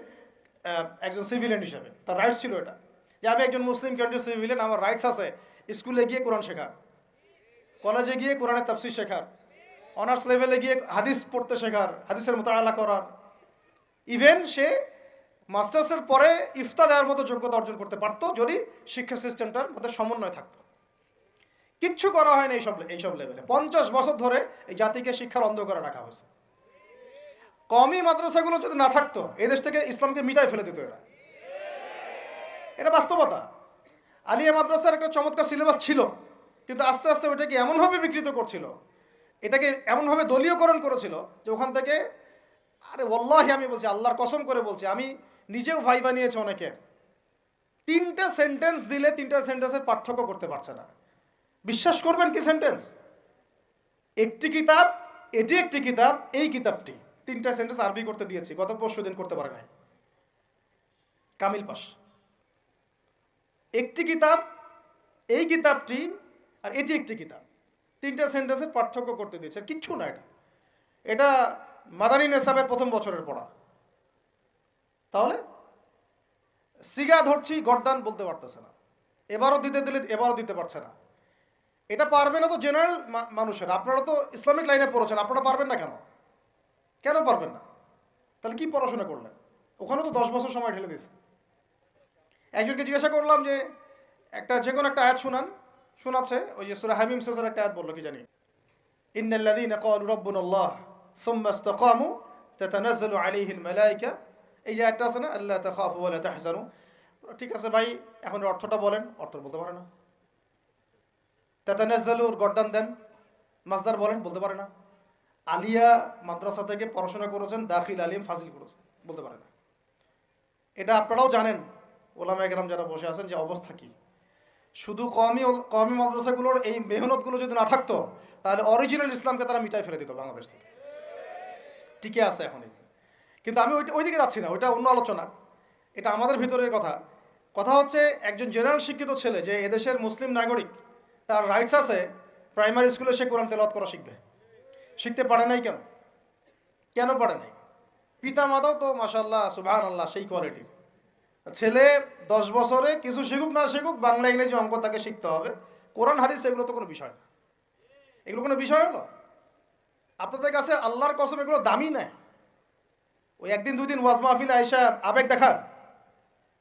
একজন সিভিলিয়ান হিসেবে। তার রাইটস ছিল এটা, যে আমি একজন মুসলিম কান্ট্রির সিভিলিয়ান, আমার রাইটস আছে স্কুলে গিয়ে কোরআন শেখার, কলেজে গিয়ে কোরআনের তাফসীর শেখার, অনার্স লেভেলে গিয়ে হাদিস পড়তে শেখার, হাদিসের মুতাআলা করার। ইভেন সে মাস্টার্সের পরে ইফতা দেওয়ার মতো যোগ্যতা অর্জন করতে পারতো যদি শিক্ষা সিস্টেমটার মধ্যে সমন্বয় থাকতো। কিচ্ছু করা হয়নি এইসব লেভেলে। 50 বছর ধরে এই জাতিকে শিক্ষার অন্ধকারে রাখা হয়েছে। কওমি মাদ্রাসাগুলো যদি না থাকতো, এই দেশ থেকে ইসলামকে মিটাই ফেলে দিত এরা। এটা বাস্তবতা। আলিয়া মাদ্রাসার একটা চমৎকার সিলেবাস ছিল, কিন্তু আস্তে আস্তে ওইটাকে এমনভাবে বিকৃত করছিল, এটাকে এমনভাবে দলীয়করণ করেছিল যে ওখান থেকে, আরে ওয়াল্লাহি আমি বলছি, আল্লাহর কসম করে বলছি, আমি নিজেও ভাইবা নিয়েছি অনেকে, 3টা সেন্টেন্স দিলে 3টা সেন্টেন্সের পার্থক্য করতে পারছে না। বিশ্বাস করবেন কি সেন্টেন্স? একটি কিতাব, এটি একটি কিতাব, এই কিতাবটি, 3টা সেন্টেন্স আরবি করতে দিয়েছি, গত পরশুদিন করতে পারে নাই, কামিল পাস। একটি কিতাব, এই কিতাবটি, আর এটি একটি কিতাব, 3টা সেন্টেন্সের পার্থক্য করতে দিয়েছে। কিচ্ছু না এটা, এটা মাদানী নেসাবের প্রথম বছরের পড়া। তাহলে সিগা ধরছি, গর্দান বলতে পারতেছে না, এবারও দিতে দিলে এবারও দিতে পারছে না। এটা পারবে না তো জেনারেল মানুষের, আপনারা তো ইসলামিক লাইনে পড়েছেন, আপনারা পারবেন না কেন? কেন পারবেন না? তাহলে কি পড়াশোনা করলেন? ওখানে তো 10 বছর সময় ঢেলে দিয়েছে। একজনকে জিজ্ঞাসা করলাম যে যে কোনো একটা আয়াত শোনাচ্ছে, ওই যে সূরা হামিম শেষের একটা আয়াত বললো কি জানি, ইন্নাল্লাযীনা ক্বালু রাব্বুনাল্লাহ সুম্মা ইসতাকামু তাতানাজ্জালু আলাইহিল মালায়েকা, এই যে আয়াতটা আছে না, আল্লা তাখাফু ওয়া লা তাহজানু। ঠিক আছে ভাই, এখন অর্থটা বলেন। অর্থ বলতে পারে না। তাতানাজ্জালুর গর্দান দেন, মাসদার বলেন, বলতে পারে না। আলিয়া মাদ্রাসা থেকে পড়াশোনা করেছেন, দাখিল আলিম ফাজিল করেছেন, বলতে পারে না। এটা আপনারাও জানেন, ওলামায়ে কেরাম যারা বসে আছেন, যে অবস্থা কি। শুধু কওমি মাদ্রাসাগুলোর এই মেহনতগুলো যদি না থাকতো, তাহলে অরিজিনাল ইসলামকে তারা মিটাই ফেলে দিত বাংলাদেশ থেকে। টিকে আছে এখন। কিন্তু আমি ওই দিকে যাচ্ছি না, ওইটা অন্য আলোচনা, এটা আমাদের ভিতরের কথা। কথা হচ্ছে একজন জেনারেল শিক্ষিত ছেলে যে এদেশের মুসলিম নাগরিক, তার রাইটস আছে প্রাইমারি স্কুলে সে কোরআন তেলাওয়াত করা শিখবে। শিখতে পারে নাই কেন? কেন পারে নাই? পিতা মাতাও তো মাশাআল্লাহ সুবহানাল্লাহ সেই কোয়ালিটির। ছেলে 10 বছরে কিছু শিখুক না শিখুক, বাংলা ইংরেজি অঙ্ক তাকে শিখতে হবে। কোরআন হাদিস এগুলো তো কোনো বিষয় না। এগুলো কোনো বিষয় হলো? আপনাদের কাছে আল্লাহর কসম এগুলো দামি নেয়। ওই একদিন দুই দিন ওয়াজ মাহফিলে আইসা আবেগ দেখান।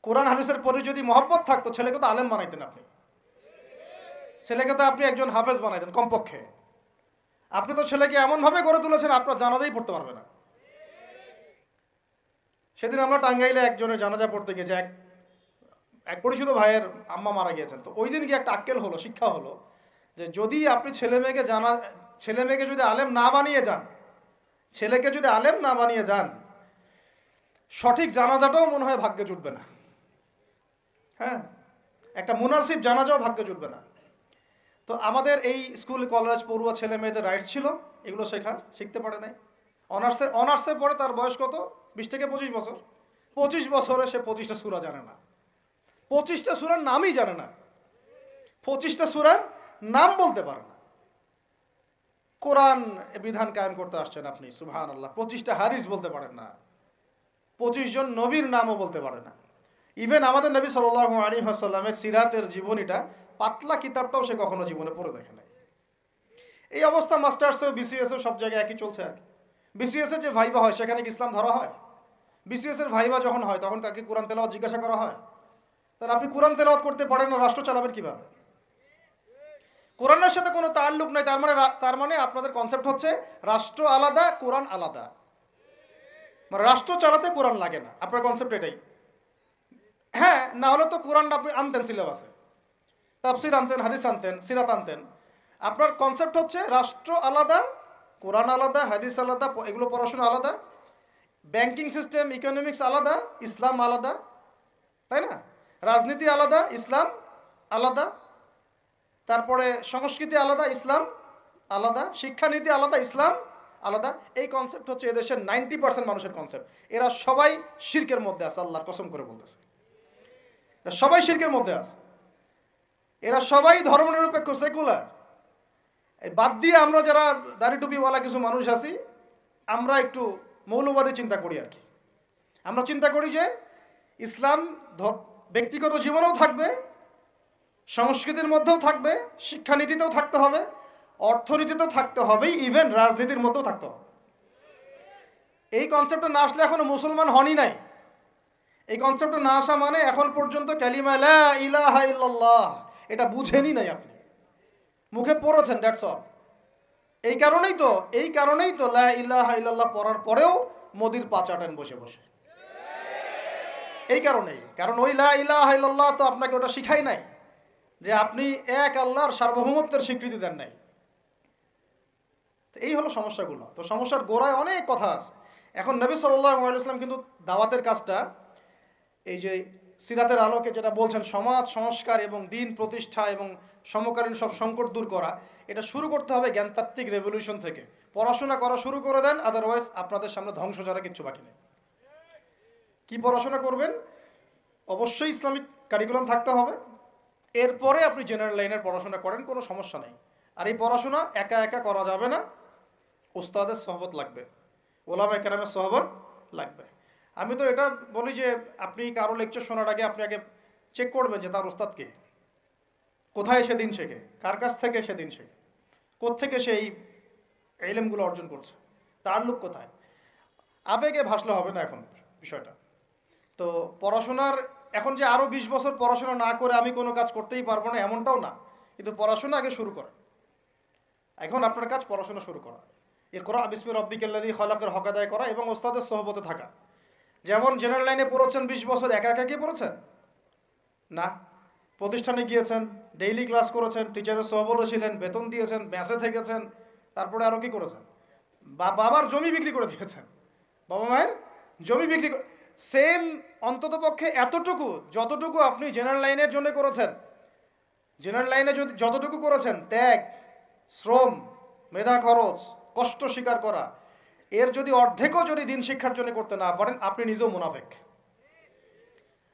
কোরআন হাদিসের প্রতি যদি মহব্বত থাকতো, ছেলেকে তো আলেম বানাইতেন আপনি, ছেলেকে তো আপনি একজন হাফেজ বানাইতেন কমপক্ষে। আপনি তো ছেলেকে এমনভাবে গড়ে তুলেছেন আপনার জানাজাই পড়তে পারবে না। সেদিন আমরা টাঙ্গাইলে একজনের জানাজা পড়তে গেছি, এক পরিচিত ভাইয়ের আম্মা মারা গিয়েছেন। তো ওই দিন কি একটা আক্কেল হলো, শিক্ষা হলো যে যদি আপনি ছেলে মেয়েকে যদি আলেম না বানিয়ে যান, ছেলেকে যদি আলেম না বানিয়ে যান, সঠিক জানাজাটাও মনে হয় ভাগ্যে জুটবে না। হ্যাঁ, একটা মুনাসিব জানাজাও ভাগ্যে জুটবে না। তো আমাদের এই স্কুল কলেজ পড়ুয়া ছেলে মেয়েদের রাইটস ছিল এগুলো শেখার, শিখতে পারে নাই। অনার্সে পড়ে, তার বয়স কত? 20 থেকে 25 বছর। 25 বছরে সে 25টা সূরা জানে না, 25টা সূরার নামই জানে না, 25টা সূরার নাম বলতে পারে না। কোরআন বিধান কায়েম করতে আসছেন আপনি, সুবহানাল্লাহ, 25টা হাদিস বলতে পারেন না, 25 জন নবীর নামও বলতে পারে না। ইভেন আমাদের নবী সাল্লাল্লাহু আলাইহি ওয়াসাল্লামের সিরাতের জীবনীটা, পাতলা কিতাবটাও সে কখনো জীবনে পড়ে দেখে নাই। এই অবস্থা মাস্টার্সেও বিসিএসেও সব জায়গায় একই চলছে আর কি। বিসিএসের যে ভাইবা হয় সেখানে কি ইসলাম ধরা হয়? বিসিএসের ভাইবা যখন হয় তখন তাকে কোরআন তেলাওয়াত জিজ্ঞাসা করা হয়? তাহলে আপনি কোরআন তেলাওয়াত করতে পারেন না, রাষ্ট্র চালাবেন কিভাবে? কোরআনের সাথে কোনো তাল্লুক নাই। তার মানে আপনাদের কনসেপ্ট হচ্ছে রাষ্ট্র আলাদা, কোরআন আলাদা, মানে রাষ্ট্র চালাতে কোরআন লাগে না। আপনার কনসেপ্ট এটাই। হ্যাঁ, না হলে তো কোরআনটা আপনি আনতেন সিলেবাসে, তাফসির আনতেন, হাদিস আনতেন, সিরাত আনতেন। আপনার কনসেপ্ট হচ্ছে রাষ্ট্র আলাদা, কোরআন আলাদা, হাদিস আলাদা, এগুলো পড়াশোনা আলাদা, ব্যাংকিং সিস্টেম, ইকোনমিক্স আলাদা, ইসলাম আলাদা, তাই না? রাজনীতি আলাদা, ইসলাম আলাদা, তারপরে সংস্কৃতি আলাদা, ইসলাম আলাদা, শিক্ষানীতি আলাদা, ইসলাম আলাদা। এই কনসেপ্ট হচ্ছে এদেশের 90% মানুষের কনসেপ্ট। এরা সবাই শিরকের মধ্যে আছে, আল্লাহর কসম করে বলতেছে, এরা সবাই শিরকের মধ্যে আছে। এরা সবাই ধর্মনিরপেক্ষ, সেকুলার। বাদ দিয়ে আমরা যারা দাড়ি টুপিওয়ালা কিছু মানুষ আছি, আমরা একটু মৌলবাদী চিন্তা করি আর কি। আমরা চিন্তা করি যে ইসলাম ব্যক্তিগত জীবনেও থাকবে, সংস্কৃতির মধ্যেও থাকবে, শিক্ষানীতিতেও থাকতে হবে, অর্থনীতিতেও থাকতে হবে, ইভেন রাজনীতির মধ্যেও থাকতে হবে। এই কনসেপ্টটা না আসলে এখনো মুসলমান হনই নাই। এই কনসেপ্টটা না আসা মানে এখন পর্যন্ত কালিমা লা ইলাহা ইল্লাল্লাহ এটা বুঝেনি নাই আপনি, মুখে পড়েছেন, দ্যাটস অল। এই কারণেই তো লা ইলাহা ইল্লাল্লাহ পড়ার পরেও মোদির পা চাটেন বসে বসে। এই কারণেই, কারণ ওই লা ইলাহা ইল্লাল্লাহ তো আপনাকে ওটা শিখাই নাই, যে আপনি এক আল্লাহর সার্বভৌমত্বের স্বীকৃতি দেন নাই। এই হলো সমস্যাগুলো। তো সমস্যার গোড়ায় অনেক কথা আছে। এখন নবী সাল্লাল্লাহু আলাইহি ওয়াসাল্লাম কিন্তু দাওয়াতের কাজটা, এই যে সিরাতের আলোকে যেটা বলছেন, সমাজ সংস্কার এবং দিন প্রতিষ্ঠা এবং সমকালীন সব সংকট দূর করা, এটা শুরু করতে হবে জ্ঞানতাত্ত্বিক রেভলিউশন থেকে। পড়াশোনা করা শুরু করে দেন, আদারওয়াইজ আপনাদের সামনে ধ্বংস ছাড়া কিচ্ছু বাকি নেই। কি পড়াশোনা করবেন? অবশ্যই ইসলামিক কারিকুলাম থাকতে হবে। এরপরে আপনি জেনারেল লাইনের পড়াশোনা করেন, কোনো সমস্যা নেই। আর এই পড়াশোনা একা একা করা যাবে না, ওস্তাদের সহবত লাগবে, ওলামায়ে কেরামের সহবত লাগবে। আমি তো এটা বলি যে আপনি কারো লেকচার শোনার আগে আপনি আগে চেক করবেন যে তার ওস্তাদ কে, কোথায় সে দিন শেখে, কার কাছ থেকে সে দিন শেখে, কোত্থেকে সে এই ইলমগুলো অর্জন করছে, তার লোক কোথায়। আবেগে ভাসলে হবে না এখন বিষয়টা। তো পড়াশোনার এখন যে আরও 20 বছর পড়াশোনা না করে আমি কোনো কাজ করতেই পারবো না এমনটাও না, কিন্তু পড়াশোনা আগে শুরু করা। এখন আপনার কাজ পড়াশোনা শুরু করা, ইকরা বিসমি রাব্বিকাল্লাযী খালাকের হক আদায় করা এবং ওস্তাদের সহবতে থাকা। যেমন জেনারেল লাইনে পড়েছেন 20 বছর, একা একা গিয়ে পড়েছেন না, প্রতিষ্ঠানে গিয়েছেন, ডেইলি ক্লাস করেছেন, টিচারের সহবতে ছিলেন, বেতন দিয়েছেন, ব্যাসে থেকেছেন, তারপরে আরও কি করেছেন? বাবার জমি বিক্রি করে দিয়েছেন, বাবা মায়ের জমি বিক্রি করে। সেম অন্ততপক্ষে এতটুকু যতটুকু আপনি জেনারেল লাইনের জন্য করেছেন, জেনারেল লাইনে যদি যতটুকু করেছেন, ত্যাগ, শ্রম, মেধা খরচ, কষ্ট স্বীকার করা, এর যদি অর্ধেকও যদি দিন শিক্ষার জন্য করতে না পারেন, আপনি নিজেও মুনাফিক,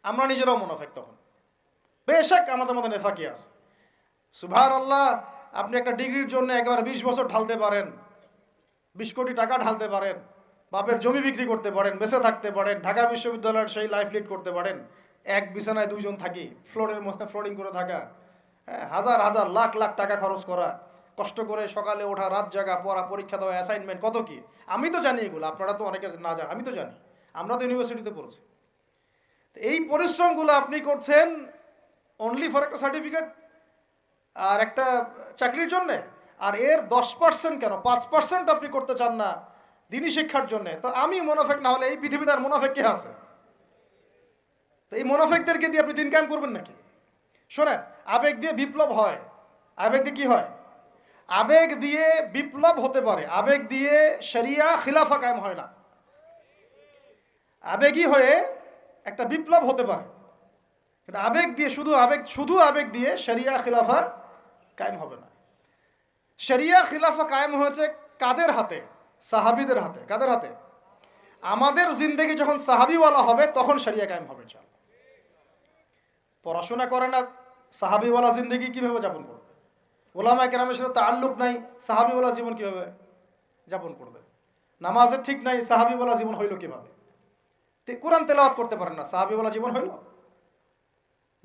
আমরা নিজেরাও মুনাফিক। তখন বেশক আমাদের মধ্যে নেফাকি আছে। সুবহানাল্লাহ, আপনি একটা ডিগ্রির জন্য একেবারে 20 বছর ঢালতে পারেন, 20 কোটি টাকা ঢালতে পারেন, বাপের জমি বিক্রি করতে পারেন, বেঁচে থাকতে পারেন, ঢাকা বিশ্ববিদ্যালয়ের সেই লাইফ লিড করতে পারেন, এক বিছানায় 2 জন থাকি, ফ্লোরের মধ্যে ফ্লোরিং করে থাকা, হ্যাঁ, হাজার হাজার লাখ লাখ টাকা খরচ করা, কষ্ট করে সকালে ওঠা, রাত জাগা, পড়া, পরীক্ষা দেওয়া, অ্যাসাইনমেন্ট, কত কি। আমি তো জানি এগুলো, আপনারা তো অনেকে না জানেন, আমি তো জানি, আমরা তো ইউনিভার্সিটিতে পড়েছি। এই পরিশ্রমগুলো আপনি করছেন অনলি ফর একটা সার্টিফিকেট আর একটা চাকরির জন্যে, আর এর 10% কেন 5% আপনি করতে চান না দিনী শিক্ষার জন্যে। তো আমি মুনাফিক না হলে এই পৃথিবীতে আর মুনাফিক কে আছে? তো এই মুনাফিকদেরকে দিয়ে আপনি দিন কায়েম করবেন নাকি? শোনেন, আবেগ দিয়ে বিপ্লব হয়। আবেগ দিয়ে কি হয়? আবেগ দিয়ে বিপ্লব হতে পারে, আবেগ দিয়ে শরিয়া খিলাফা কায়েম হয় না। আবেগী হয়ে একটা বিপ্লব হতে পারে, কিন্তু আবেগ দিয়ে শুধু আবেগ দিয়ে শরিয়া খিলাফা কায়েম হবে না। শরিয়া খিলাফা কায়েম হয়েছে কাদের হাতে? সাহাবীদের হাতে। কাদের হাতে? আমাদের জিন্দেগি যখন সাহাবীওয়ালা হবে তখন শরিয়া কায়েম হবে। চল, পড়াশোনা করে না, সাহাবীওয়ালা জিন্দেগি কিভাবে যাপন করবে? ওলামায়ে কেরামের সাথে তাআল্লুক নাই, সাহাবীওয়ালা জীবন কিভাবে যাপন করবে? নামাজের ঠিক নাই, সাহাবীওয়ালা জীবন হইল কিভাবে? কোরআন তেলাওয়াত করতে পারেন না, সাহাবীওয়ালা জীবন হইল?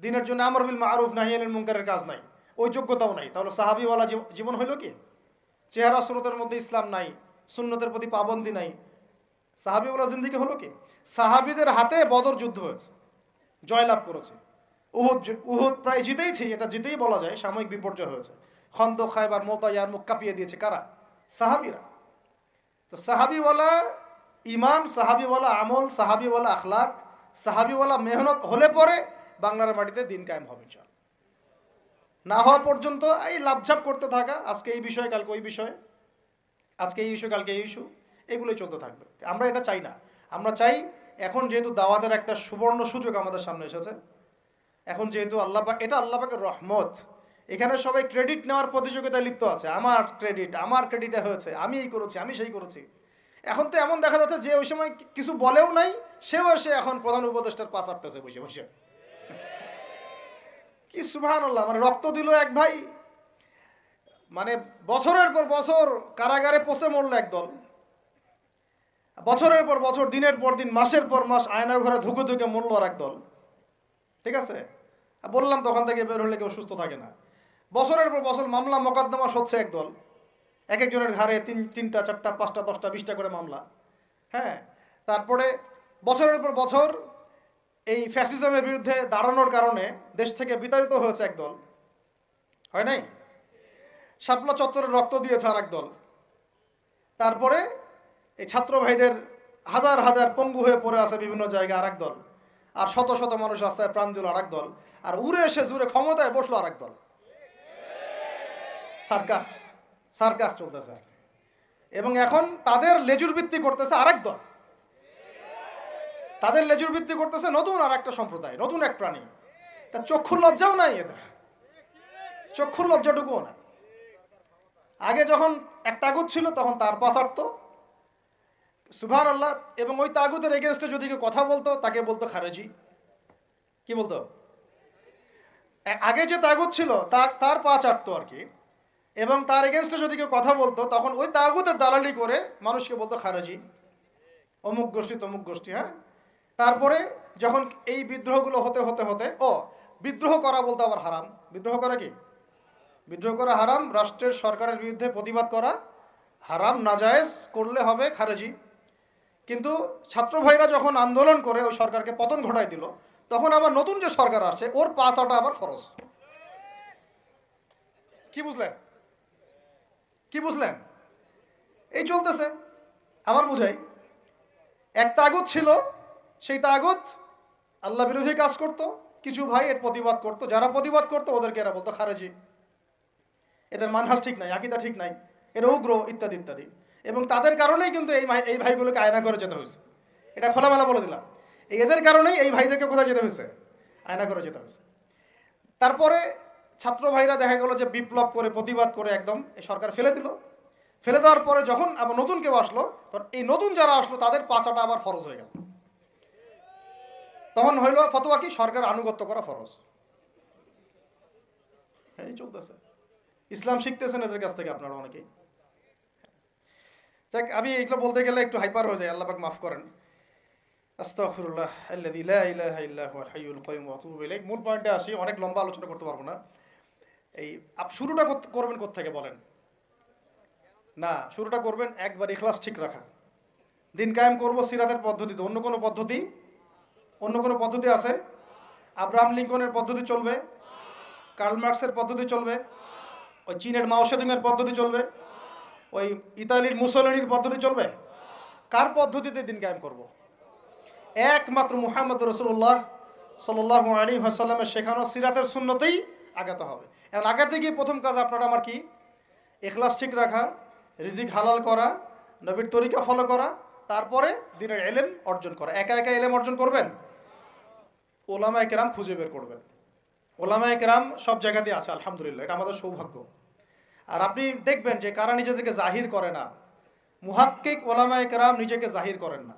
দিনের জন্য আমর বিল মারুফ নাহি আনিল মুনকারের কাজ নাই, ওই যোগ্যতাও নাই, তাহলে সাহাবীওয়ালা জীবন হইল কি? চেহারা সুরতের মধ্যে ইসলাম নাই, সুন্নতের প্রতি পাবন্দি নাই, সাহাবীওয়ালা জিন্দেগি হলো কি? সাহাবীদের হাতে বদর যুদ্ধ হয়েছে, জয়লাভ করেছে। উহুদ প্রায় জিতেইছি, এটা জিতেই বলা যায়, সাময়িক বিপর্যয় হয়েছে। খন্দক, খায়বার, মুতা, ইয়ারমুক কাঁপিয়ে দিয়েছে কারা? সাহাবীরা। তো সাহাবীওয়ালা ইমান, সাহাবীওয়ালা আমল, সাহাবীওয়ালা আখলাক, সাহাবীওয়ালা মেহনত হলে পরে বাংলার মাটিতে দিন কায়েম হবে। চল, না হওয়া পর্যন্ত এই লাভঝাপ করতে থাকা, আজকে এই বিষয়ে কালকে ওই বিষয়ে, আজকে এই ইস্যু কালকে এই ইস্যু, এগুলোই চলতে থাকবে। আমরা এটা চাই না। আমরা চাই, এখন যেহেতু দাওয়াতের একটা সুবর্ণ সুযোগ আমাদের সামনে এসেছে, এখন যেহেতু আল্লাহ পাক, এটা আল্লাহ পাকের রহমত, এখানে সবাই ক্রেডিট নেওয়ার প্রতিযোগিতায় লিপ্ত আছে। আমার ক্রেডিটে হয়েছে, আমি এই করেছি, আমি সেই করেছি। এখন তো এমন দেখা যাচ্ছে যে ওই সময় কিছু বলেও নাই, সেও এসে এখন প্রধান উপদেষ্টার পাশ আটতেছে বসে বসে। কি সুবহানাল্লাহ! মানে রক্ত দিল এক ভাই, মানে বছরের পর বছর কারাগারে পচে মরল একদল, বছরের পর বছর, দিনের পর দিন, মাসের পর মাস আয়না ঘরে ধুকে ধুকে মরল আর একদল। ঠিক আছে, বললাম তখন থেকে বের হলে কেউ সুস্থ থাকে না। বছরের পর বছর মামলা মোকদ্দমা হচ্ছে একদল, এক একজনের ঘাড়ে 3টা 4টা 5টা 10টা 20টা করে মামলা। হ্যাঁ, তারপরে বছরের পর বছর এই ফ্যাসিজমের বিরুদ্ধে দাঁড়ানোর কারণে দেশ থেকে বিতাড়িত হয়েছে একদল, হয় নাই? শাপলা চত্বরে রক্ত দিয়েছে আর একদল। তারপরে এই ছাত্র ভাইদের হাজার হাজার পঙ্গু হয়ে পড়ে আছে বিভিন্ন জায়গায় আর একদল, আর শত শত মানুষ রাস্তায় প্রাণ দিল আর একদল, আর উড়ে এসে জুড়ে ক্ষমতায় বসলো আর একদল। সার্কাস চলতেছে, এবং এখন তাদের লেজুর ভিত্তি করতেছে আরেক দল, তাদের লেজুর ভিত্তি করতেছে নতুন আর একটা সম্প্রদায়, নতুন এক প্রাণী। তা চক্ষুর লজ্জাও নাই এদের, চক্ষুর লজ্জাটুকুও না। আগে যখন এক তাগুত ছিল তখন তার পাচারত, সুবহানাল্লাহ, এবং ওই তাগুতের এগেনস্টে যদি কেউ কথা বলতো তাকে বলতো খারেজি। কি বলতো? আগে যে তাগুত ছিল তার পা চাটতো আর কি, এবং তার এগেনস্টে যদি কেউ কথা বলতো তখন ওই তাগুতের দালালি করে মানুষকে বলতো খারেজি, অমুক গোষ্ঠী তমুক গোষ্ঠী। হ্যাঁ, তারপরে যখন এই বিদ্রোহগুলো হতে হতে হতে বিদ্রোহ করা বলতে আবার হারাম। বিদ্রোহ করা কি? বিদ্রোহ করা হারাম, রাষ্ট্রের সরকারের বিরুদ্ধে প্রতিবাদ করা হারাম, নাজায়েজ, করলে হবে খারেজি। কিন্তু ছাত্র ভাইরা যখন আন্দোলন করে ওই সরকারকে পতন ঘটায় দিল, তখন আবার নতুন যে সরকার আসে ওর পা চাটা আবার ফরজ। কি বুঝলেন? কি বুঝলেন? এই চলতেছে। আবার বুঝাই, এক তাগুত ছিল, সেই তাগুত আল্লাহ বিরোধী কাজ করত, কিছু ভাই এর প্রতিবাদ করত, যারা প্রতিবাদ করতো ওদেরকে এরা বলতো খারেজি, এদের মানহাজ ঠিক নাই, আকীদা ঠিক নাই, এরা উগ্র, ইত্যাদি ইত্যাদি। এবং তাদের কারণেই কিন্তু এই ভাইগুলোকে আয়না করে যেতে হয়েছে। এটা খোলামেলা বলে দিলাম, এদের কারণেই এই ভাইদেরকে কোথায় যেতে হয়েছে? আয়না করে যেতে হয়েছে। তারপরে ছাত্র ভাইরা দেখা গেল যে বিপ্লব করে, প্রতিবাদ করে একদম এই সরকার ফেলে দিল। ফেলে দেওয়ার পরে যখন আবার নতুন কেউ আসলো, তখন এই নতুন যারা আসলো তাদের পাচাটা আবার ফরজ হয়ে গেল। তখন হইল ফতোয়া কি, সরকার আনুগত্য করা ফরজ। এই চলতেছে, ইসলাম শিখতেছেন এদের কাছ থেকে আপনারা অনেকেই। যাক, আমি এগুলো বলতে গেলে একটু হাইপার হয়ে যায়, আল্লাহ পাক মাফ করেন। আস্তাগফিরুল্লাহ আল্লাযী লা ইলাহা ইল্লা হুয়াল হাইয়ুল কাইয়ুম ওয়া আতুবু ইলাইহি। মূল পয়েন্টে আসি, অনেক লম্বা আলোচনা করতে পারবো না। এই শুরুটা করবেন কোত্থেকে বলেন? না, শুরুটা করবেন একবার ইখলাস ঠিক রাখা। দিন কায়েম করব সিরাতের পদ্ধতিতে, অন্য কোনো পদ্ধতি আছে? আব্রাহাম লিঙ্কনের পদ্ধতি চলবে? কার্ল মার্কসের পদ্ধতি চলবে? ওই চীনের মাও সেতুংয়ের পদ্ধতি চলবে? ওই ইতালির মুসোলিনির পদ্ধতি চলবে? কার পদ্ধতিতে দিন কায়েম করব? একমাত্র মুহাম্মদ রাসূলুল্লাহ সাল্লাল্লাহু আলাইহি ওয়াসাল্লামের শেখানো সিরাতের সুন্নতেই আগাতে হবে। এখন আগাতে গিয়ে প্রথম কাজ আপনারা আমার কি? ইখলাস ঠিক রাখা, রিজিক হালাল করা, নবীর তরিকা ফলো করা, তারপরে দিনের ইলম অর্জন করা। একা একা ইলম অর্জন করবেন? ওলামায়ে কেরাম খুঁজে বের করবেন। ওলামায়ে কেরাম সব জায়গাতেই আছে, আলহামদুলিল্লাহ, এটা আমাদের সৌভাগ্য। আর আপনি দেখবেন যে কারা নিজেদেরকে জাহির করে না, মুহাক্কিক ওলামায়ে কেরাম নিজেকে জাহির করেন না।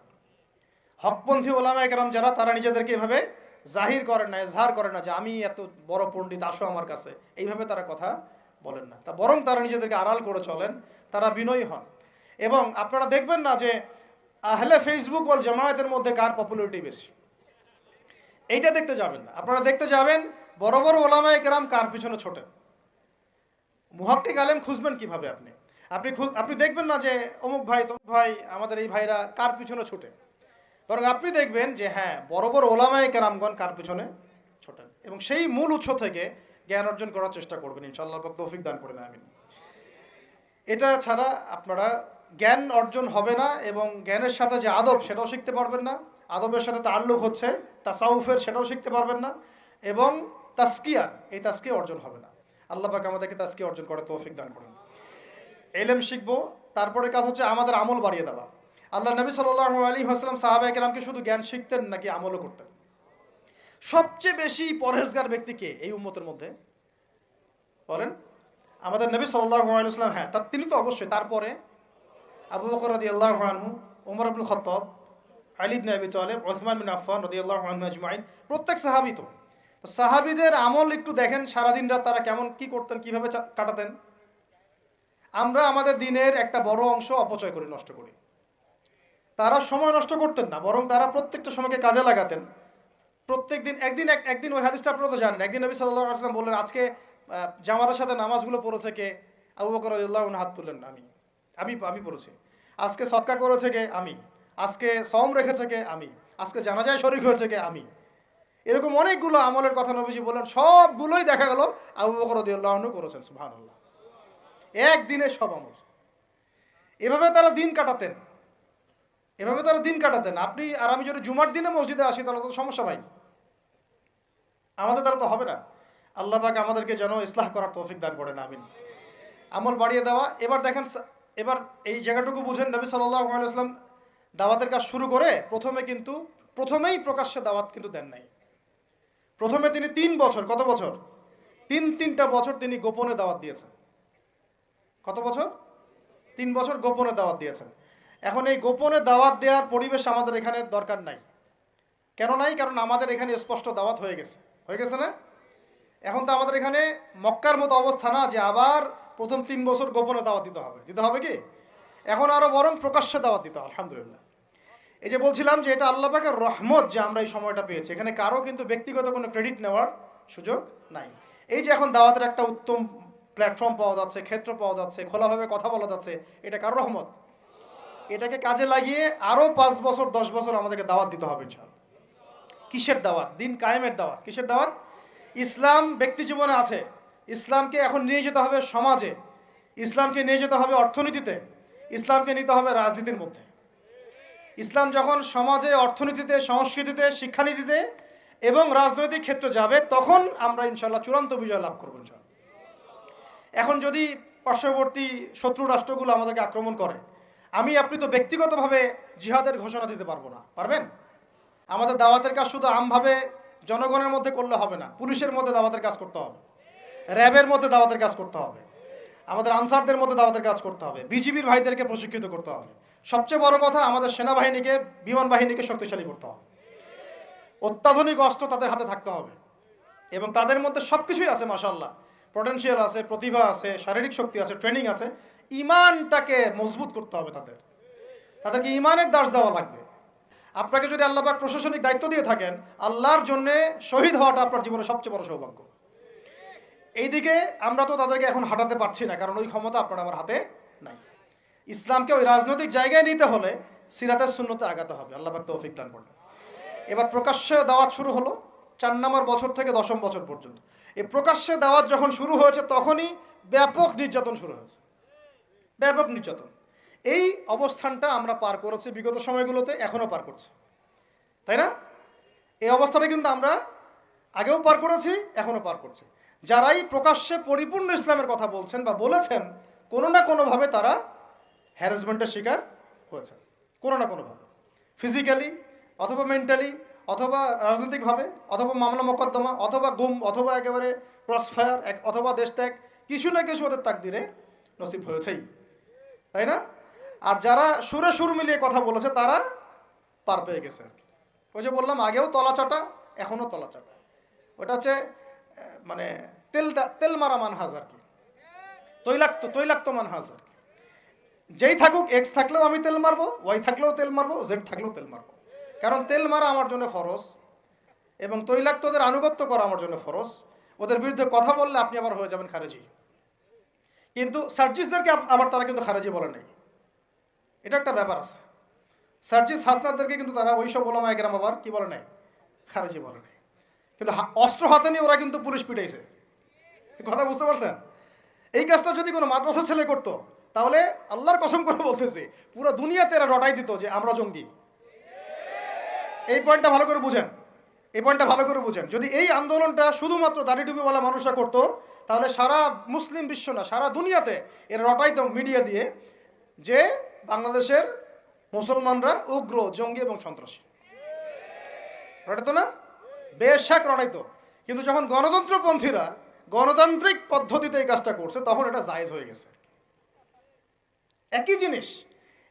হকপন্থী ওলামায়ে কেরাম যারা, তারা নিজেদেরকে এভাবে জাহির করেন না, ইজহার করেন না যে আমি এত বড় পণ্ডিত, আসো আমার কাছে, এইভাবে তারা কথা বলেন না। তা বরং তারা নিজেদেরকে আড়াল করে চলেন, তারা বিনয়ী হন। এবং আপনারা দেখবেন না যে আহলে ফেসবুক ওয়াল জামায়াতের মধ্যে কার পপুলারিটি বেশি, এইটা দেখতে যাবেন না। আপনারা দেখতে যাবেন বড় বড় ওলামায়ে কেরাম কার পিছনে ছোটেন। মুহাক্কিক আলেম খুঁজবেন কিভাবে? আপনি দেখবেন না যে অমুক ভাই তমুক ভাই, আমাদের এই ভাইরা কার পিছনে ছোটে, বরং আপনি দেখবেন যে হ্যাঁ, বড় বড় ওলামায়ে কেরামগণ কার পিছনে ছোটেন। এবং সেই মূল উৎস থেকে জ্ঞান অর্জন করার চেষ্টা করবেন, ইনশাআল্লাহ পাক তৌফিক দান করেন, আমিন। এটা ছাড়া আপনারা জ্ঞান অর্জন হবে না, এবং জ্ঞানের সাথে যে আদব সেটাও শিখতে পারবেন না। আদবের সাথে তাআল্লুক হচ্ছে তাসাউফের, সেটাও শিখতে পারবেন না। এবং তাসকিয়ার, এই তাসকিয়া অর্জন হবে না। আল্লাহ পাক আমাদেরকে তাসকিয়া অর্জন করে তৌফিক দান করেন। ইলম শিখবো, তারপরে কাজ হচ্ছে আমাদের আমল বাড়িয়ে দেওয়া। আল্লাহ নবী সাল্লাল্লাহু আলাইহি ওয়াসাল্লাম সাহাবায়ে কেরামকে শুধু জ্ঞান শিখতেন নাকি আমলও করতেন? সবচেয়ে বেশি পরহেজগার ব্যক্তি কে এই উম্মতের মধ্যে বলেন? আমাদের নবী সাল্লাল্লাহু আলাইহি ওয়াসাল্লাম। হ্যাঁ, তিনি তো অবশ্যই। তারপরে আবু বকর রাদিয়াল্লাহু আনহু, ওমর ইবনে খাত্তাব, আলী ইবনে আবি তালিব, উসমান বিন আফফান রাদিয়াল্লাহু আনহু আজমাইন, প্রত্যেক সাহাবী। তো সাহাবীদের আমল একটু দেখেন, সারাদিন রাত তারা কেমন কি করতেন, কিভাবে কাটাতেন। আমরা আমাদের দিনের একটা বড় অংশ অপচয় করি, নষ্ট করি। তারা সময় নষ্ট করতেন না, বরং তারা প্রত্যেকটা সময়কে কাজে লাগাতেন। প্রত্যেক দিন একদিন ওই হাদিসটা আপনারা তো জানেন, একদিন নবী সাল্লাল্লাহু আলাইহি ওয়াসাল্লাম বললেন, আজকে জামাতের সাথে নামাজগুলো পড়েছে কে? আবু বকর রাদিয়াল্লাহু আনহু হাত তুললেন, আমি পড়েছি। আজকে সদকা করেছে কে? আমি। আজকে সওম রেখেছে কে? আমি। আজকে জানাজায় শরীক হয়েছে কে? আমি। এরকম অনেকগুলো আমলের কথা নবীজি বললেন, সবগুলোই দেখা গেল আবু বকর রাদিয়াল্লাহু আনহু করেছেন। সুবহানাল্লাহ, একদিনে সব আমল। এভাবে তারা দিন কাটাতেন। আপনি আর আমি যদি জুমার দিনে মসজিদে আসি তাহলে তো সমস্যা ভাই, আমাদের দ্বারা তো হবে না। আল্লাহ পাক আমাদেরকে যেন ইসলাহ করার তৌফিক দান করেন, আমিন। আমল বাড়িয়ে দেওয়া। এবার দেখেন, এবার এই জায়গাটুকু বুঝেন, নবী সাল্লাল্লাহু আলাইহি ওয়াসাল্লাম দাওয়াতের কাজ শুরু করে প্রথমেই প্রকাশ্যে দাওয়াত কিন্তু দেন নাই। প্রথমে তিনি 3 বছর, কত বছর? তিনটা বছর তিনি গোপনে দাওয়াত দিয়েছেন। কত বছর? 3 বছর গোপনে দাওয়াত দিয়েছেন। এখন এই গোপনে দাওয়াত দেওয়ার পরিবেশ আমাদের এখানে দরকার নাই। কেন নাই? কারণ আমাদের এখানে স্পষ্ট দাওয়াত হয়ে গেছে না? এখন তো আমাদের এখানে মক্কার মতো অবস্থা না যে আবার প্রথম 3 বছর গোপনে দাওয়াত দিতে হবে কি? এখন আরো বরং প্রকাশ্যে দাওয়াত দিতে হবে, আলহামদুলিল্লাহ। এই যে বলছিলাম যে এটা আল্লাহ পাকের রহমত যে আমরা এই সময়টা পেয়েছি। এখানে কারো কিন্তু ব্যক্তিগত কোনো ক্রেডিট নেওয়ার সুযোগ নাই। এই যে এখন দাওয়াতের একটা উত্তম প্ল্যাটফর্ম পাওয়া যাচ্ছে, ক্ষেত্র পাওয়া যাচ্ছে, খোলাভাবে কথা বলা যাচ্ছে, এটা কার রহমত? এটাকে কাজে লাগিয়ে আরো 5 বছর 10 বছর আমাদেরকে দাওয়াত দিতে হবে ইনশাআল্লাহ। কিসের দাওয়াত? দিন কায়েমের দাওয়াত। কিসের দাওয়াত? ইসলাম ব্যক্তি জীবনে আছে, ইসলামকে এখন নিয়ে যেতে হবে সমাজে, ইসলামকে নিয়ে যেতে হবে অর্থনীতিতে, ইসলামকে নিতে হবে রাজনীতির মধ্যে। ইসলাম যখন সমাজে, অর্থনীতিতে, সংস্কৃতিতে, শিক্ষানীতিতে এবং রাজনৈতিক ক্ষেত্রে যাবে, তখন আমরা ইনশাআল্লাহ চূড়ান্ত বিজয় লাভ করবো ইনশাআল্লাহ। এখন যদি পার্শ্ববর্তী শত্রু রাষ্ট্রগুলো আমাদেরকে আক্রমণ করে, আপনি তো ব্যক্তিগতভাবে জিহাদের ঘোষণা দিতে পারবো না। পারবেন? আমাদের দাওয়াতের কাজ শুধু আমভাবে জনগণের মধ্যে করলে হবে না, পুলিশের মধ্যে দাওয়াতের কাজ করতে হবে, র্যাবের মধ্যে দাওয়াতের কাজ করতে হবে। আমাদের আনসারদের মধ্যে দাওয়াতের কাজ করতে হবে, বিজিবির ভাইদেরকে প্রশিক্ষিত করতে হবে, সবচেয়ে বড় কথা আমাদের সেনাবাহিনীকে, বিমান বাহিনীকে শক্তিশালী করতে হবে, অত্যাধুনিক অস্ত্র তাদের হাতে থাকতে হবে, এবং তাদের মধ্যে সব কিছুই আছে মাশাআল্লাহ, পটেনশিয়াল আছে, প্রতিভা আছে, শারীরিক শক্তি আছে, ট্রেনিং আছে। ইমানটাকে মজবুত করতে হবে, তাদেরকে ইমানের দাস দেওয়া লাগবে। আপনাকে যদি আল্লাহ পাক প্রশাসনিক দায়িত্ব দিয়ে থাকেন, আল্লাহর জন্য শহীদ হওয়াটা আপনার জীবনের সবচেয়ে বড় সৌভাগ্য। এইদিকে আমরা তো তাদেরকে এখন হাঁটাতে পারছি না, কারণ ওই ক্ষমতা আপনার আমার হাতে নাই। ইসলামকে ওই রাজনৈতিক জায়গায় নিতে হলে সিরাতের সুন্নতে আগাতে হবে। আল্লাহ পাক তৌফিক দান করুন। এবার প্রকাশ্যে দাওয়াত শুরু হলো 4 নম্বর বছর থেকে 10ম বছর পর্যন্ত। এই প্রকাশ্যে দাওয়াত যখন শুরু হয়েছে তখনই ব্যাপক নির্যাতন শুরু হয়েছে, ব্যাপক নির্যাতন। এই অবস্থানটা আমরা পার করেছি বিগত সময়গুলোতে, এখনও পার করছি, তাই না? এই অবস্থাটা কিন্তু আমরা আগেও পার করেছি, এখনও পার করছি। যারাই প্রকাশ্যে পরিপূর্ণ ইসলামের কথা বলছেন বা বলেছেন, কোনো না কোনোভাবে তারা হ্যারাসমেন্টের শিকার হয়েছে, কোনো না কোনোভাবে, ফিজিক্যালি অথবা মেন্টালি অথবা রাজনৈতিকভাবে অথবা মামলা মোকদ্দমা অথবা গুম অথবা একেবারে ক্রসফায়ার অথবা দেশ ত্যাগ, কিছু না কিছু ওদের তাকদিরে নসিব হয়েছেই, তাই না? আর যারা সুরে সুর মিলিয়ে কথা বলেছে তারা পার পেয়ে গেছে আর কি। ওই যে বললাম আগেও তলা চাটা, এখনও তলা চাটা। ওটা হচ্ছে মানে তেল মারা মানহাজ আর কি, তৈলাক্ত মানহাজ আর কি। যেই থাকুক, এক্স থাকলেও আমি তেল মারবো, ওয়াই থাকলেও তেল মারবো, জেড থাকলেও তেল মারবো, কারণ তেল মারা আমার জন্য ফরজ এবং তৈলাক্তদের আনুগত্য করা আমার জন্য ফরজ। ওদের বিরুদ্ধে কথা বললে আপনি আবার হয়ে যাবেন খারেজি, কিন্তু সার্জিসদেরকে আবার তারা কিন্তু খারেজি বলে নাই, এটা একটা ব্যাপার আছে। সার্জিস হাসনাতদেরকে কিন্তু তারা ওই সব ওলামা একরাম আবার কি বলে নাই, খারেজি বলে নাই। কিন্তু অস্ত্র হাতে নিয়ে ওরা কিন্তু পুলিশ পিটাইছে, কথা বুঝতে পারছেন? এই কাজটা যদি কোনো মাদ্রাসার ছেলে করতো তাহলে আল্লাহর কসম করে বলতেছে পুরো দুনিয়াতে এরা রটাই দিত যে আমরা জঙ্গি। এই পয়েন্টটা ভালো করে বুঝেন, এই পয়েন্টটা ভালো করে বুঝেন। যদি এই আন্দোলনটা শুধুমাত্র দাড়ি টুপিওয়ালা মানুষরা করতো তাহলে সারা মুসলিম বিশ্ব না, সারা দুনিয়াতে এরা রটাইত মিডিয়া দিয়ে যে বাংলাদেশের মুসলমানরা উগ্র, জঙ্গি এবং সন্ত্রাসী। রটাইতো না? বেশাক রটাইতো। কিন্তু যখন গণতন্ত্রপন্থীরা গণতান্ত্রিক পদ্ধতিতে এই কাজটা করছে তখন এটা জায়েজ হয়ে গেছে। একই জিনিস,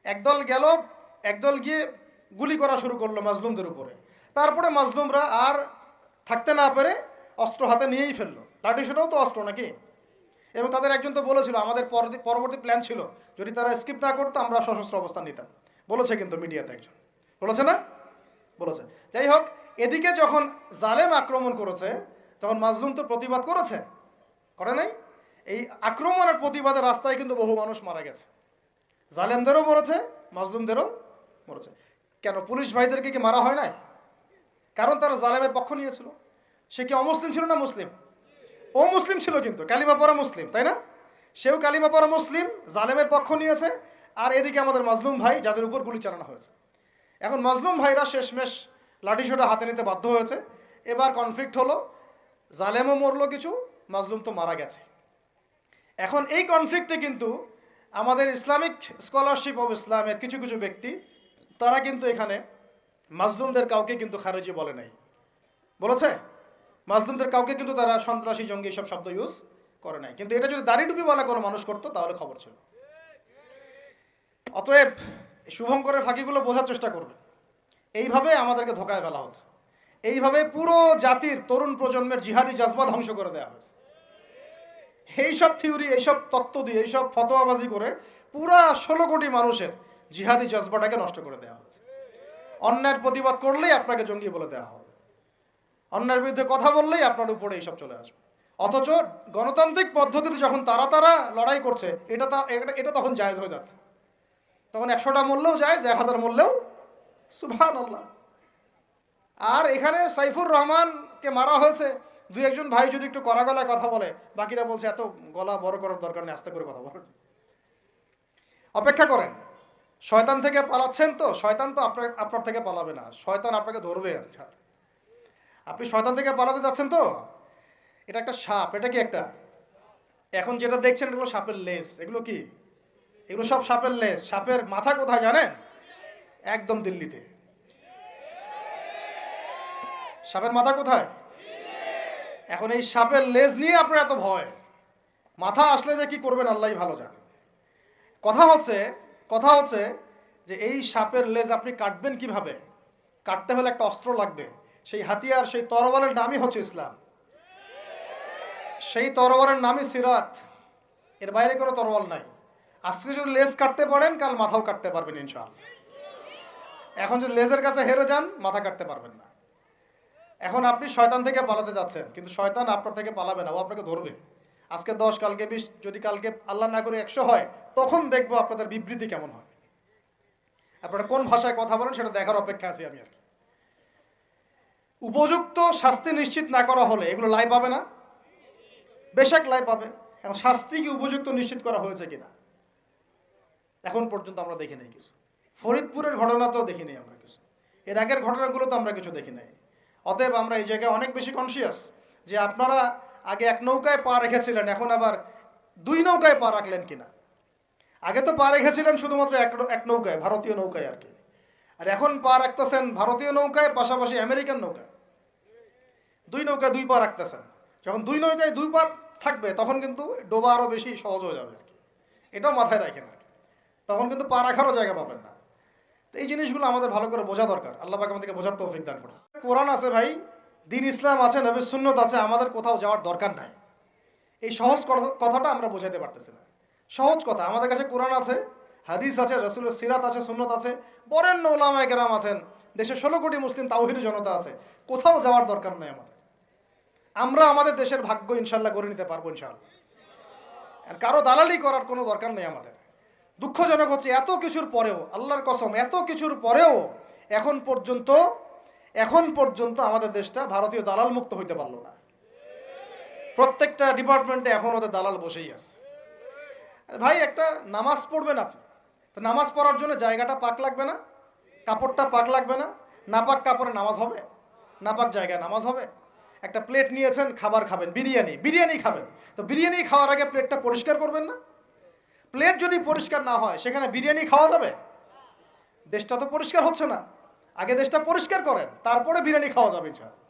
একদল গিয়ে গুলি করা শুরু করলো মাজলুমদের উপরে, তারপরে মাজলুমরা আর থাকতে না পেরে অস্ত্র হাতে নিয়েই ফেললো। লাঠিসোঁটাও তো অস্ত্র নাকি? এবং তাদের একজন তো বলেছিল আমাদের পরবর্তী প্ল্যান ছিল যদি তারা স্কিপ না করতো আমরা সশস্ত্র অবস্থান নিতাম, বলেছে কিন্তু মিডিয়াতে একজন, বলেছে না? বলেছে। যাই হোক, এদিকে যখন জালেম আক্রমণ করেছে তখন মাজলুম তো প্রতিবাদ করেছে, করে নাই? এই আক্রমণের প্রতিবাদের রাস্তায় কিন্তু বহু মানুষ মারা গেছে, জালেমদেরও মরেছে, মাজলুমদেরও মরেছে। কেন পুলিশ ভাইদেরকে কি মারা হয় নাই? কারণ তারা জালেমের পক্ষ নিয়েছিল। সে কি অমুসলিম ছিল না মুসলিম? ও মুসলিম ছিল, কিন্তু কালিমা পড়া মুসলিম, তাই না? সেও কালিমা পড়া মুসলিম, জালেমের পক্ষ নিয়েছে। আর এদিকে আমাদের মাজলুম ভাই যাদের উপর গুলি চালানো হয়েছে, এখন মাজলুম ভাইরা শেষমেশ লাঠিসোঁটা হাতে নিতে বাধ্য হয়েছে। এবার কনফ্লিক্ট হলো, জালেমও মরলো কিছু, মাজলুম তো মারা গেছে। এখন এই কনফ্লিক্টে কিন্তু আমাদের ইসলামিক স্কলারশিপ অব ইসলামের কিছু কিছু ব্যক্তি তারা কিন্তু এখানে মাজলুমদের কাউকে কিন্তু খারেজি বলে নাই, বলেছে? মাজলুমদের কাউকে কিন্তু তারা সন্ত্রাসী, জঙ্গি এসব শব্দ ইউজ করে নাই। কিন্তু এটা যদি দাড়ি টুপিওয়ালা কোনো মানুষ করতো তাহলে খবর ছিল। অতএব শুভঙ্করের ফাঁকিগুলো বোঝার চেষ্টা করবে। এইভাবে আমাদেরকে ধোকায় ফেলা হচ্ছে, এইভাবে পুরো জাতির তরুণ প্রজন্মের জিহাদি জজবা ধ্বংস করে দেওয়া হয়েছে। এইসব থিওরি, এইসব তত্ত্ব দিয়ে, এইসব ফতোয়াবাজি করে পুরা 16 কোটি মানুষের জিহাদি জজবাটাকে নষ্ট করে দেওয়া হয়েছে। অন্যায়ের প্রতিবাদ করলেই আপনাকে জঙ্গি বলে দেওয়া হবে, অন্যায়ের বিরুদ্ধে কথা বললেই আপনার উপরে এইসব চলে আসবে। অথচ গণতান্ত্রিক পদ্ধতিতে যখন তারা লড়াই করছে এটা তখন জায়েজ হয়ে যাচ্ছে, তখন 100টা মূল্যেও জায়েজ, 1000 মূল্যেও সুবহানাল্লাহ। আর এখানে সাইফুর রহমানকে মারা হয়েছে, 2-1 ভাই যদি একটু কড়া গলায় কথা বলে, বাকিরা বলছে এত গলা বড় করার দরকার নেই, আস্তে করে কথা বলেন। অপেক্ষা করেন, শয়তান থেকে পালাচ্ছেন তো, শয়তান তো আপনার থেকে পালাবে না, শয়তান আপনাকে ধরবে। আপনি শয়তান থেকে পালাতে যাচ্ছেন তো, এটা একটা সাপ, এটা কি একটা, এখন যেটা দেখছেন এগুলো সাপের লেজ, এগুলো কি? এগুলো সব সাপের লেজ। সাপের মাথা কোথায় জানেন? একদম দিল্লিতে। সাপের মাথা কোথায়? এখন এই সাপের লেজ নিয়ে আপনার এত ভয়, মাথা আসলে যে কি করবেন আল্লাহই ভালো জানে। কথা হচ্ছে কথা হচ্ছে যে এই সাপের লেজ আপনি কাটবেন কিভাবে? কাটতে হলে একটা অস্ত্র লাগবে। সেই হাতিয়ার, সেই তরবারের নামই হচ্ছে ইসলাম। সেই তরবারের নামই সিরাত। এর বাইরে কোনো তরোয়াল নাই। আজকে যদি লেজ কাটতে পারেন, কাল মাথাও কাটতে পারবেন ইনশাআল্লাহ। এখন যদি লেজের কাছে হেরে যান, মাথা কাটতে পারবেন না। এখন আপনি শয়তান থেকে পালাতে যাচ্ছেন, কিন্তু শয়তান আপনার থেকে পালাবে না, ও আপনাকে ধরবে। আজকে 10, কালকে 20, যদি কালকে আল্লাহ না করে 100 হয়, তখন দেখবো আপনাদের বিবৃতি কেমন হয়। আপনারা কোন ভাষায় কথা বলেন সেটা দেখার অপেক্ষা আছি আমি আর কি। উপযুক্ত শাস্তি নিশ্চিত না করা হলে এগুলো লাই পাবে না, বেশক লাই পাবে। এখন শাস্তি কি উপযুক্ত নিশ্চিত করা হয়েছে কিনা এখন পর্যন্ত আমরা দেখি নাই কিছু। ফরিদপুরের ঘটনা তো দেখি নাই আমরা কিছু, এর আগের ঘটনাগুলো তো আমরা কিছু দেখি নাই। অতএব আমরা এই জায়গায় অনেক বেশি কনসিয়াস যে আপনারা আগে এক নৌকায় পা রেখেছিলেন, এখন আবার 2 নৌকায় পা রাখলেন কিনা। আগে তো পা রেখেছিলেন শুধুমাত্র এক নৌকায়, ভারতীয় নৌকায় আর কি। আর এখন পা রাখতেছেন ভারতীয় নৌকায়, পাশাপাশি আমেরিকান নৌকায়। 2 নৌকায় 2 পা রাখতেছেন। যখন 2 নৌকায় 2 পা থাকবে, তখন কিন্তু ডোবা আরও বেশি সহজ হয়ে যাবে আর কি। এটাও মাথায় রাখেন আর কি। তখন কিন্তু পা রাখারও জায়গা পাবেন না। তো এই জিনিসগুলো আমাদের ভালো করে বোঝা দরকার। আল্লাহ পাক আমাদেরকে বোঝার তৌফিক দান করুন। কোরআন আছে ভাই, দিন ইসলাম আছে, নবীর সুন্নত আছে, আমাদের কোথাও যাওয়ার দরকার নাই। এই সহজ কথাটা আমরা বোঝাতে পারতেছি না। সহজ কথা, আমাদের কাছে কোরআন আছে, হাদিস আছে, রাসূলের সিরাত আছে, সুন্নত আছে, বরেণ্য উলামায়ে কেরাম আছেন, দেশে 16 কোটি মুসলিম তাওহীদি জনতা আছে। কোথাও যাওয়ার দরকার নেই আমাদের। আমরা আমাদের দেশের ভাগ্য ইনশাল্লাহ করে নিতে পারবো ইনশাআল্লাহ। আর কারো দালালি করার কোনো দরকার নেই আমাদের। দুঃখজনক হচ্ছে এত কিছুর পরেও, আল্লাহর কসম, এত কিছুর পরেও এখন পর্যন্ত আমাদের দেশটা ভারতীয় দালাল মুক্ত হইতে পারলো না। প্রত্যেকটা ডিপার্টমেন্টে এখন ওদের দালাল বসেই আছে। ভাই একটা নামাজ পড়বেন আপনি, তো নামাজ পড়ার জন্য জায়গাটা পাক লাগবে না, কাপড়টা পাক লাগবে না? নাপাক কাপড়ে নামাজ হবে? নাপাক জায়গায় নামাজ হবে? একটা প্লেট নিয়েছেন, খাবার খাবেন, বিরিয়ানি খাবেন, তো বিরিয়ানি খাওয়ার আগে প্লেটটা পরিষ্কার করবেন না? প্লেট যদি পরিষ্কার না হয়, সেখানে বিরিয়ানি খাওয়া যাবে? দেশটা তো পরিষ্কার হচ্ছে না। আগে দেশটা পরিষ্কার করেন, তারপরে বিরিয়ানি খাওয়া যাবে ইনশাআল্লাহ।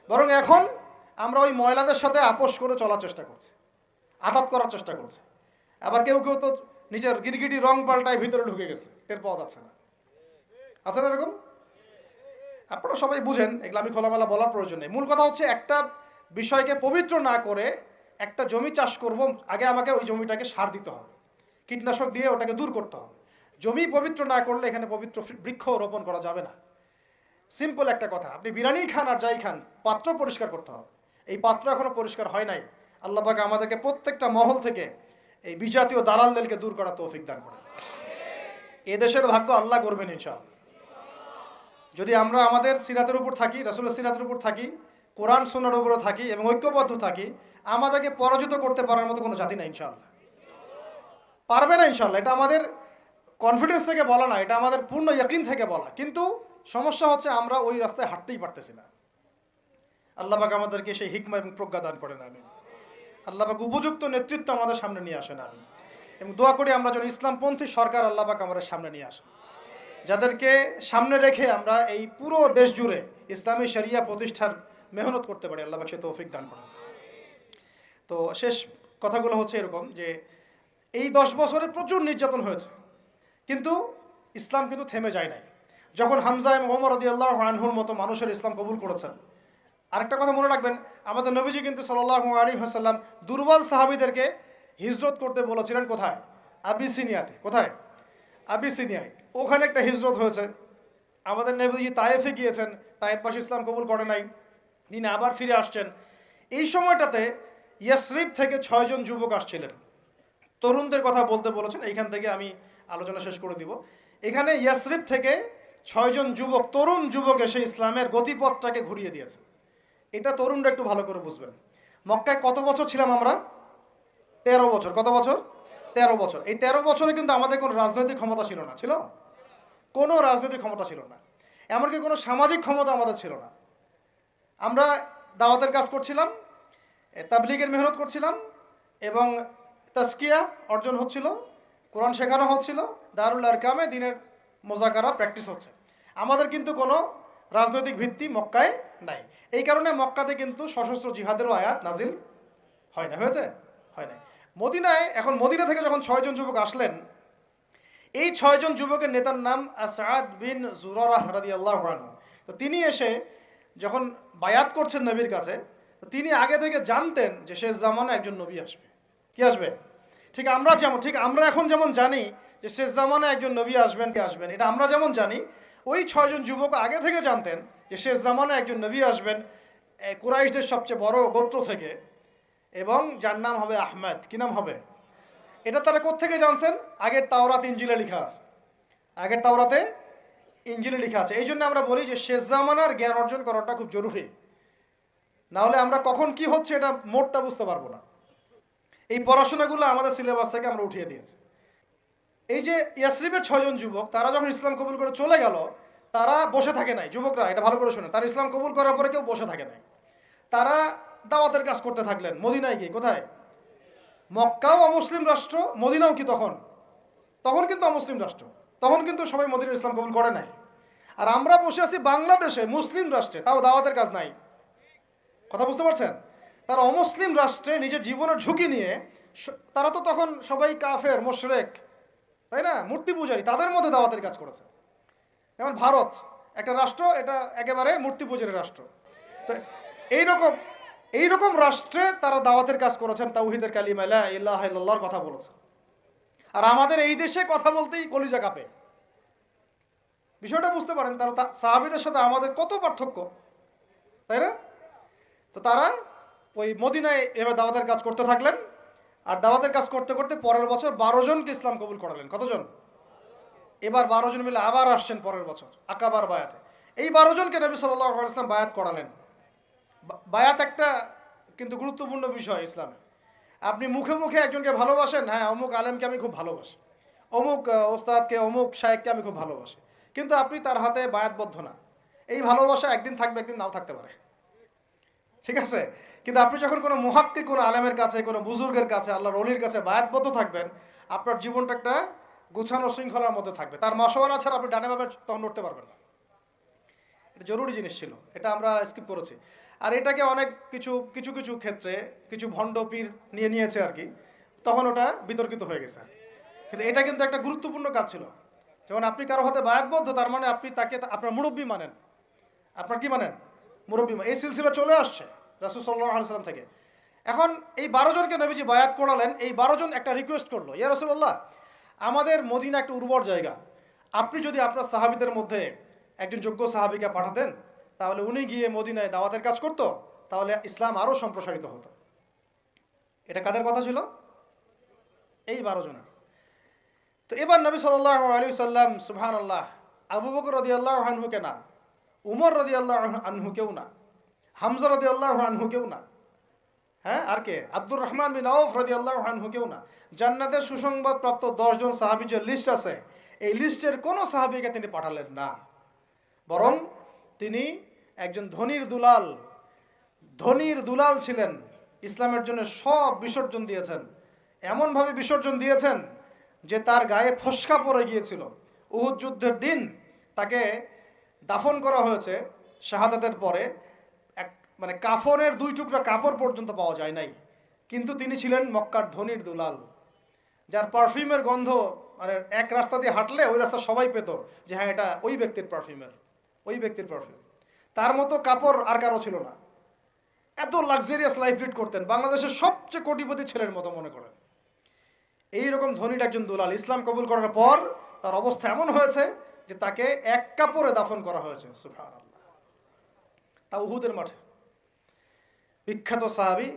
বরং এখন আমরা ওই ময়লাদের সাথে আপোষ করে চলার চেষ্টা করছি, আঘাত করার চেষ্টা করছি। আবার কেউ কেউ তো নিজের গিরগিটি রং পাল্টায় ভিতরে ঢুকে গেছে, টের পাওয়া যাচ্ছে না। আছে না এরকম? আপনারা সবাই বুঝেন, এগুলো আমি খোলামেলা বলার প্রয়োজন নেই। মূল কথা হচ্ছে, একটা বিষয়কে পবিত্র না করে একটা জমি চাষ করব, আগে আমাকে ওই জমিটাকে সার দিতে হবে, কীটনাশক দিয়ে ওটাকে দূর করতে হবে। জমি পবিত্র না করলে এখানে পবিত্র বৃক্ষ রোপণ করা যাবে না। সিম্পল একটা কথা, আপনি বিরিয়ানি খান আর যাই খান, পাত্র পরিষ্কার করতে হবে। এই পাত্র এখনো পরিষ্কার হয় নাই। আল্লাহ পাক আমাদেরকে প্রত্যেকটা মহল থেকে এই বিজাতীয় দালালদেরকে দূর করার তৌফিক দান করেন। এ দেশের ভাগ্য আল্লাহ করবেন ইনশাআল্লাহ। যদি আমরা আমাদের সিরাতের উপর থাকি, রাসূলের সিরাতের উপর থাকি, কোরআন সুন্নাহর উপরে থাকি এবং ঐক্যবদ্ধ থাকি, আমাদেরকে পরাজিত করতে পারার মতো কোনো জাতি না ইনশাআল্লাহ, পারবে না ইনশাআল্লাহ। এটা আমাদের কনফিডেন্স থেকে বলা না, এটা আমাদের পূর্ণ ইয়াকিন থেকে বলা। কিন্তু সমস্যা হচ্ছে আমরা ওই রাস্তায় হাঁটতেই পারতেছি না। আল্লাহ পাক আমাদেরকে সেই হিকমা এবং প্রজ্ঞা দান করেন, আমিন। আল্লাহ পাক উপযুক্ত নেতৃত্ব আমাদের সামনে নিয়ে আসেন, আমিন। এবং দোয়া করি আমরা যেন ইসলামপন্থী সরকার আল্লাহ পাক আমাদের সামনে নিয়ে আসেন, যাদেরকে সামনে রেখে আমরা এই পুরো দেশ জুড়ে ইসলামী শরিয়া প্রতিষ্ঠার মেহনত করতে পারি। আল্লাহ পাক সে তৌফিক দান করেন। তো শেষ কথাগুলো হচ্ছে এরকম যে এই 10 বছরে প্রচুর নির্যাতন হয়েছে, কিন্তু ইসলাম কিন্তু থেমে যায় নাই। যখন হামজা এবং ওমর রাদিয়াল্লাহু আনহুর মতো মানুষের ইসলাম কবুল করেছেন। আরেকটা কথা মনে রাখবেন, আমাদের নবীজি কিন্তু সাল্লাল্লাহু আলাইহি ওয়াসাল্লাম দুর্বল সাহাবীদেরকে হিজরত করতে বলেছিলেন। কোথায়? আবিসিনিয়াতে। কোথায়? আবিসিনিয়ায়। ওখানে একটা হিজরত হয়েছে। আমাদের নবীজি তায়েফে গিয়েছেন, তায়েফবাসী ইসলাম কবুল করে নাই, তিনি আবার ফিরে আসছেন। এই সময়টাতে ইয়াসরিব থেকে 6 জন যুবক আসছিলেন, তরুণদের কথা বলতে বলেছেন। এইখান থেকে আমি আলোচনা শেষ করে দিব। এখানে ইয়াসরিব থেকে 6 জন যুবক, তরুণ যুবক এসে ইসলামের গতিপথটাকে ঘুরিয়ে দিয়েছে। এটা তরুণরা একটু ভালো করে বুঝবেন। মক্কায় কত বছর ছিলাম আমরা? 13 বছর। কত বছর? 13 বছর। এই 13 বছরে কিন্তু আমাদের কোনো রাজনৈতিক ক্ষমতা ছিল না। ছিল? কোনো রাজনৈতিক ক্ষমতা ছিল না, এমনকি কোনো সামাজিক ক্ষমতা আমাদের ছিল না। আমরা দাওয়াতের কাজ করছিলাম, তাবলীগের মেহনত করছিলাম, এবং তাজকিয়া অর্জন হচ্ছিল, কোরআন শেখানো হচ্ছিল, দারুল আরকামে দিনের মোজাকারা প্র্যাকটিস হচ্ছে। আমাদের কিন্তু কোনো রাজনৈতিক ভিত্তি মক্কায় নাই। এই কারণে মক্কাতে কিন্তু সশস্ত্র জিহাদেরও আয়াত নাজিল হয় না। হয়েছে? হয়। হয় নাই। মদিনায়, এখন মদিনা থেকে যখন 6 জন যুবক আসলেন, এই 6 জন যুবকের নেতার নাম আসাদ বিন জুরারাহ রাদিয়াল্লাহু আনহু। তো তিনি এসে যখন বায়াত করছেন নবীর কাছে, তো তিনি আগে থেকে জানতেন যে শেষ জামানায় একজন নবী আসবে। কি আসবে? ঠিক আমরা এখন যেমন জানি যে শেষ জামানায় একজন নবী আসবেন, কে আসবেন, এটা আমরা যেমন জানি, ওই 6 জন যুবক আগে থেকে জানতেন যে শেষ জামানায় একজন নবী আসবেন কুরাইশদের সবচেয়ে বড় গোত্র থেকে, এবং যার নাম হবে আহমেদ। কি নাম হবে? এটা তারা কোত্থেকে জানছেন? আগের তাওরাত ইনজিলে লেখা আছে। আগের তাওরাতে ইনজিলে লেখা আছে। এই জন্য আমরা বলি যে শেষ জামানার জ্ঞান অর্জন করাটা খুব জরুরি, না হলে আমরা কখন কি হচ্ছে এটা মোটটা বুঝতে পারবো না। এই পড়াশোনাগুলো আমাদের সিলেবাস থেকে আমরা উঠিয়ে দিয়েছি। এই যে ইয়াসরিবের 6 জন যুবক, তারা যখন ইসলাম কবুল করে চলে গেল, তারা বসে থাকে নাই। যুবকরা এটা ভালো করে শুনে, তারা ইসলাম কবুল করার পরে কেউ বসে থাকে নাই। তারা দাওয়াতের কাজ করতে থাকলেন। মদিনায় গিয়ে, কোথায়? মক্কাও অমুসলিম রাষ্ট্র, মদিনাও কি তখন? তখন কিন্তু অমুসলিম রাষ্ট্র, তখন কিন্তু সবাই মদিনার ইসলাম কবুল করে নাই। আর আমরা বসে আছি বাংলাদেশে মুসলিম রাষ্ট্রে, তাও দাওয়াতের কাজ নাই। কথা বুঝতে পারছেন? তারা অমুসলিম রাষ্ট্রে নিজের জীবনের ঝুঁকি নিয়ে, তারা তো তখন সবাই কাফের, মুশরিক, তাই না, মূর্তি পূজারী, তাদের মধ্যে দাওয়াতের কাজ করেছে। যেমন ভারত একটা রাষ্ট্র, এটা একেবারে মূর্তি পূজারী রাষ্ট্র। তো এইরকম রাষ্ট্রে তারা দাওয়াতের কাজ করেছেন, তাওহীদের কালিমা লা ইলাহা ইল্লাল্লাহর কথা বলেছেন। আর আমাদের এই দেশে কথা বলতেই কলিজা কাঁপে। বিষয়টা বুঝতে পারেন, তারা সাহাবীদের সাথে আমাদের কত পার্থক্য, তাই না? তো তারা ওই মদিনায় এবার দাওয়াতের কাজ করতে থাকলেন। আর দাওয়াতের কাজ করতে করতে পরের বছর 12 জনকে ইসলাম কবুল করালেন। কতজন? এবার 12 জন মিলে আবার আসছেন পরের বছর আকাবার বায়াতে। এই 12 জনকে নবী সাল্লাল্লাহু আলাইহি ওয়াসাল্লাম বায়াত করালেন। বায়াত একটা কিন্তু গুরুত্বপূর্ণ বিষয় ইসলামে। আপনি মুখে মুখে একজনকে ভালোবাসেন, হ্যাঁ অমুক আলেমকে আমি খুব ভালোবাসি, অমুক ওস্তাদকে, অমুক শায়েখকে আমি খুব ভালোবাসি, কিন্তু আপনি তার হাতে বায়াতবদ্ধ না। এই ভালোবাসা একদিন থাকবে, একদিন নাও থাকতে পারে, ঠিক আছে? কিন্তু আপনি যখন কোনো মুহাক্কিক, কোনো আলেমের কাছে, কোনো বুজুর্গের কাছে, আল্লাহর ওলির কাছে বায়াতবদ্ধ থাকবেন, আপনার জীবনটা একটা গুছানো শৃঙ্খলার মধ্যে থাকবে। তার মাসওয়ারা ছাড়া আপনি ডানে বামে তখন উঠতে পারবেন না। এটা জরুরি জিনিস ছিল, এটা আমরা স্কিপ করেছি। আর এটাকে অনেক কিছু ক্ষেত্রে কিছু ভণ্ড পীর নিয়েছে আর কি, তখন ওটা বিতর্কিত হয়ে গেছে আর কি। কিন্তু এটা কিন্তু একটা গুরুত্বপূর্ণ কাজ ছিল। যেমন আপনি কারো হাতে বায়াতবদ্ধ, তার মানে আপনি তাকে আপনার মুরব্বী মানেন। আপনার কি মানেন? মুরব্বী। এই সিলসিলা চলে আসছে রাসূল সাল্লাল্লাহু আলাইহি ওয়াসাল্লাম থেকে। এখন এই 12 জনকে নবীজি বায়াত করালেন। এই 12 জন একটা রিকোয়েস্ট করলো, ইয়া রাসূলুল্লাহ, আমাদের মদিনা একটা উর্বর জায়গা, আপনি যদি আপনার সাহাবীদের মধ্যে একজন যোগ্য সাহাবীকে পাঠাতেন, তাহলে উনি গিয়ে মদিনায় দাওয়াতের কাজ করতো, তাহলে ইসলাম আরও সম্প্রসারিত হতো। এটা কাদের কথা ছিল? এই 12 জনের। তো এবার নবী সাল্লাল্লাহু আলাইহি সাল্লাম, সুবহানাল্লাহ, আবু বকর রাদিয়াল্লাহু আনহুকে না, উমর রাদিয়াল্লাহু আনহুকেও না, হামজা রাদিয়াল্লাহু আনহুকেও না, হ্যাঁ আর কে, আব্দুর রহমান বিন আউফ রাদিয়াল্লাহু আনহুকেও না, জান্নাতের সুসংবাদ প্রাপ্ত 10 জন সাহাবীর যে লিস্ট আছে, এই লিস্টের কোনো সাহাবীকে তিনি পাঠালেন না। বরং তিনি একজন ধনীর দুলাল ছিলেন, ইসলামের জন্য সব বিসর্জন দিয়েছেন। এমনভাবে বিসর্জন দিয়েছেন যে তার গায়ে ফসকা পড়ে গিয়েছিল। উহুদ যুদ্ধের দিন তাকে দাফন করা হয়েছে শাহাদাতের পরে, মানে কাফনের 2 টুকরা কাপড় পর্যন্ত পাওয়া যায় নাই। কিন্তু তিনি ছিলেন মক্কার ধনীর দুলাল, যার পারফিউমের গন্ধ, মানে এক রাস্তা দিয়ে হাঁটলে ওই রাস্তা সবাই পেত যে হ্যাঁ এটা ওই ব্যক্তির পারফিউম। তার মতো কাপড় আর কারো ছিল না। এত লাক্সারিয়াস লাইফ লিড করতেন, বাংলাদেশের সবচেয়ে কোটিপতি ছেলের মতো মনে করেন। এইরকম ধনীর একজন দুলাল ইসলাম কবুল করার পর তার অবস্থা এমন হয়েছে যে তাকে এক কাপড়ে দাফন করা হয়েছে। সুবহানাল্লাহ। তা উহুদের মাঠে। বিখ্যাত সাহাবী,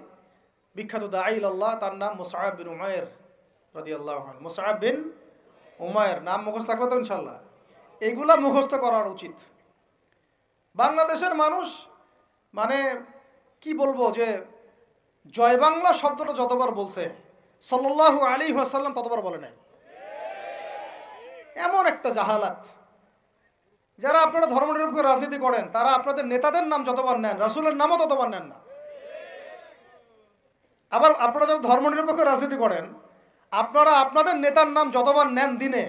বিখ্যাত দাঈ আল্লাহ, তার নাম মুসআব বিন উমাইর রাদিয়াল্লাহু আনহু। মুসআব বিন উমাইর নাম মুখস্থ থাকবে তো ইনশাআল্লাহ। এগুলা মুখস্থ করার উচিত। বাংলাদেশের মানুষ, মানে কি বলবো, যে জয় বাংলা শব্দটা যতবার বলছে সাল্লাল্লাহু আলাইহি ওয়াসাল্লাম ততবার বলে নাই। এমন একটা জাহালাত। যারা আপনারা ধর্মনিরপেক্ষ রাজনীতি করেন, তারা আপনাদের নেতাদের নাম যতবার নেন, রাসূলের নামও ততবার নেন না। আবার আপনারা যারা ধর্মনিরপেক্ষ রাজনীতি করেন, আপনারা আপনাদের নেতার নাম যতবার নেন দিনে,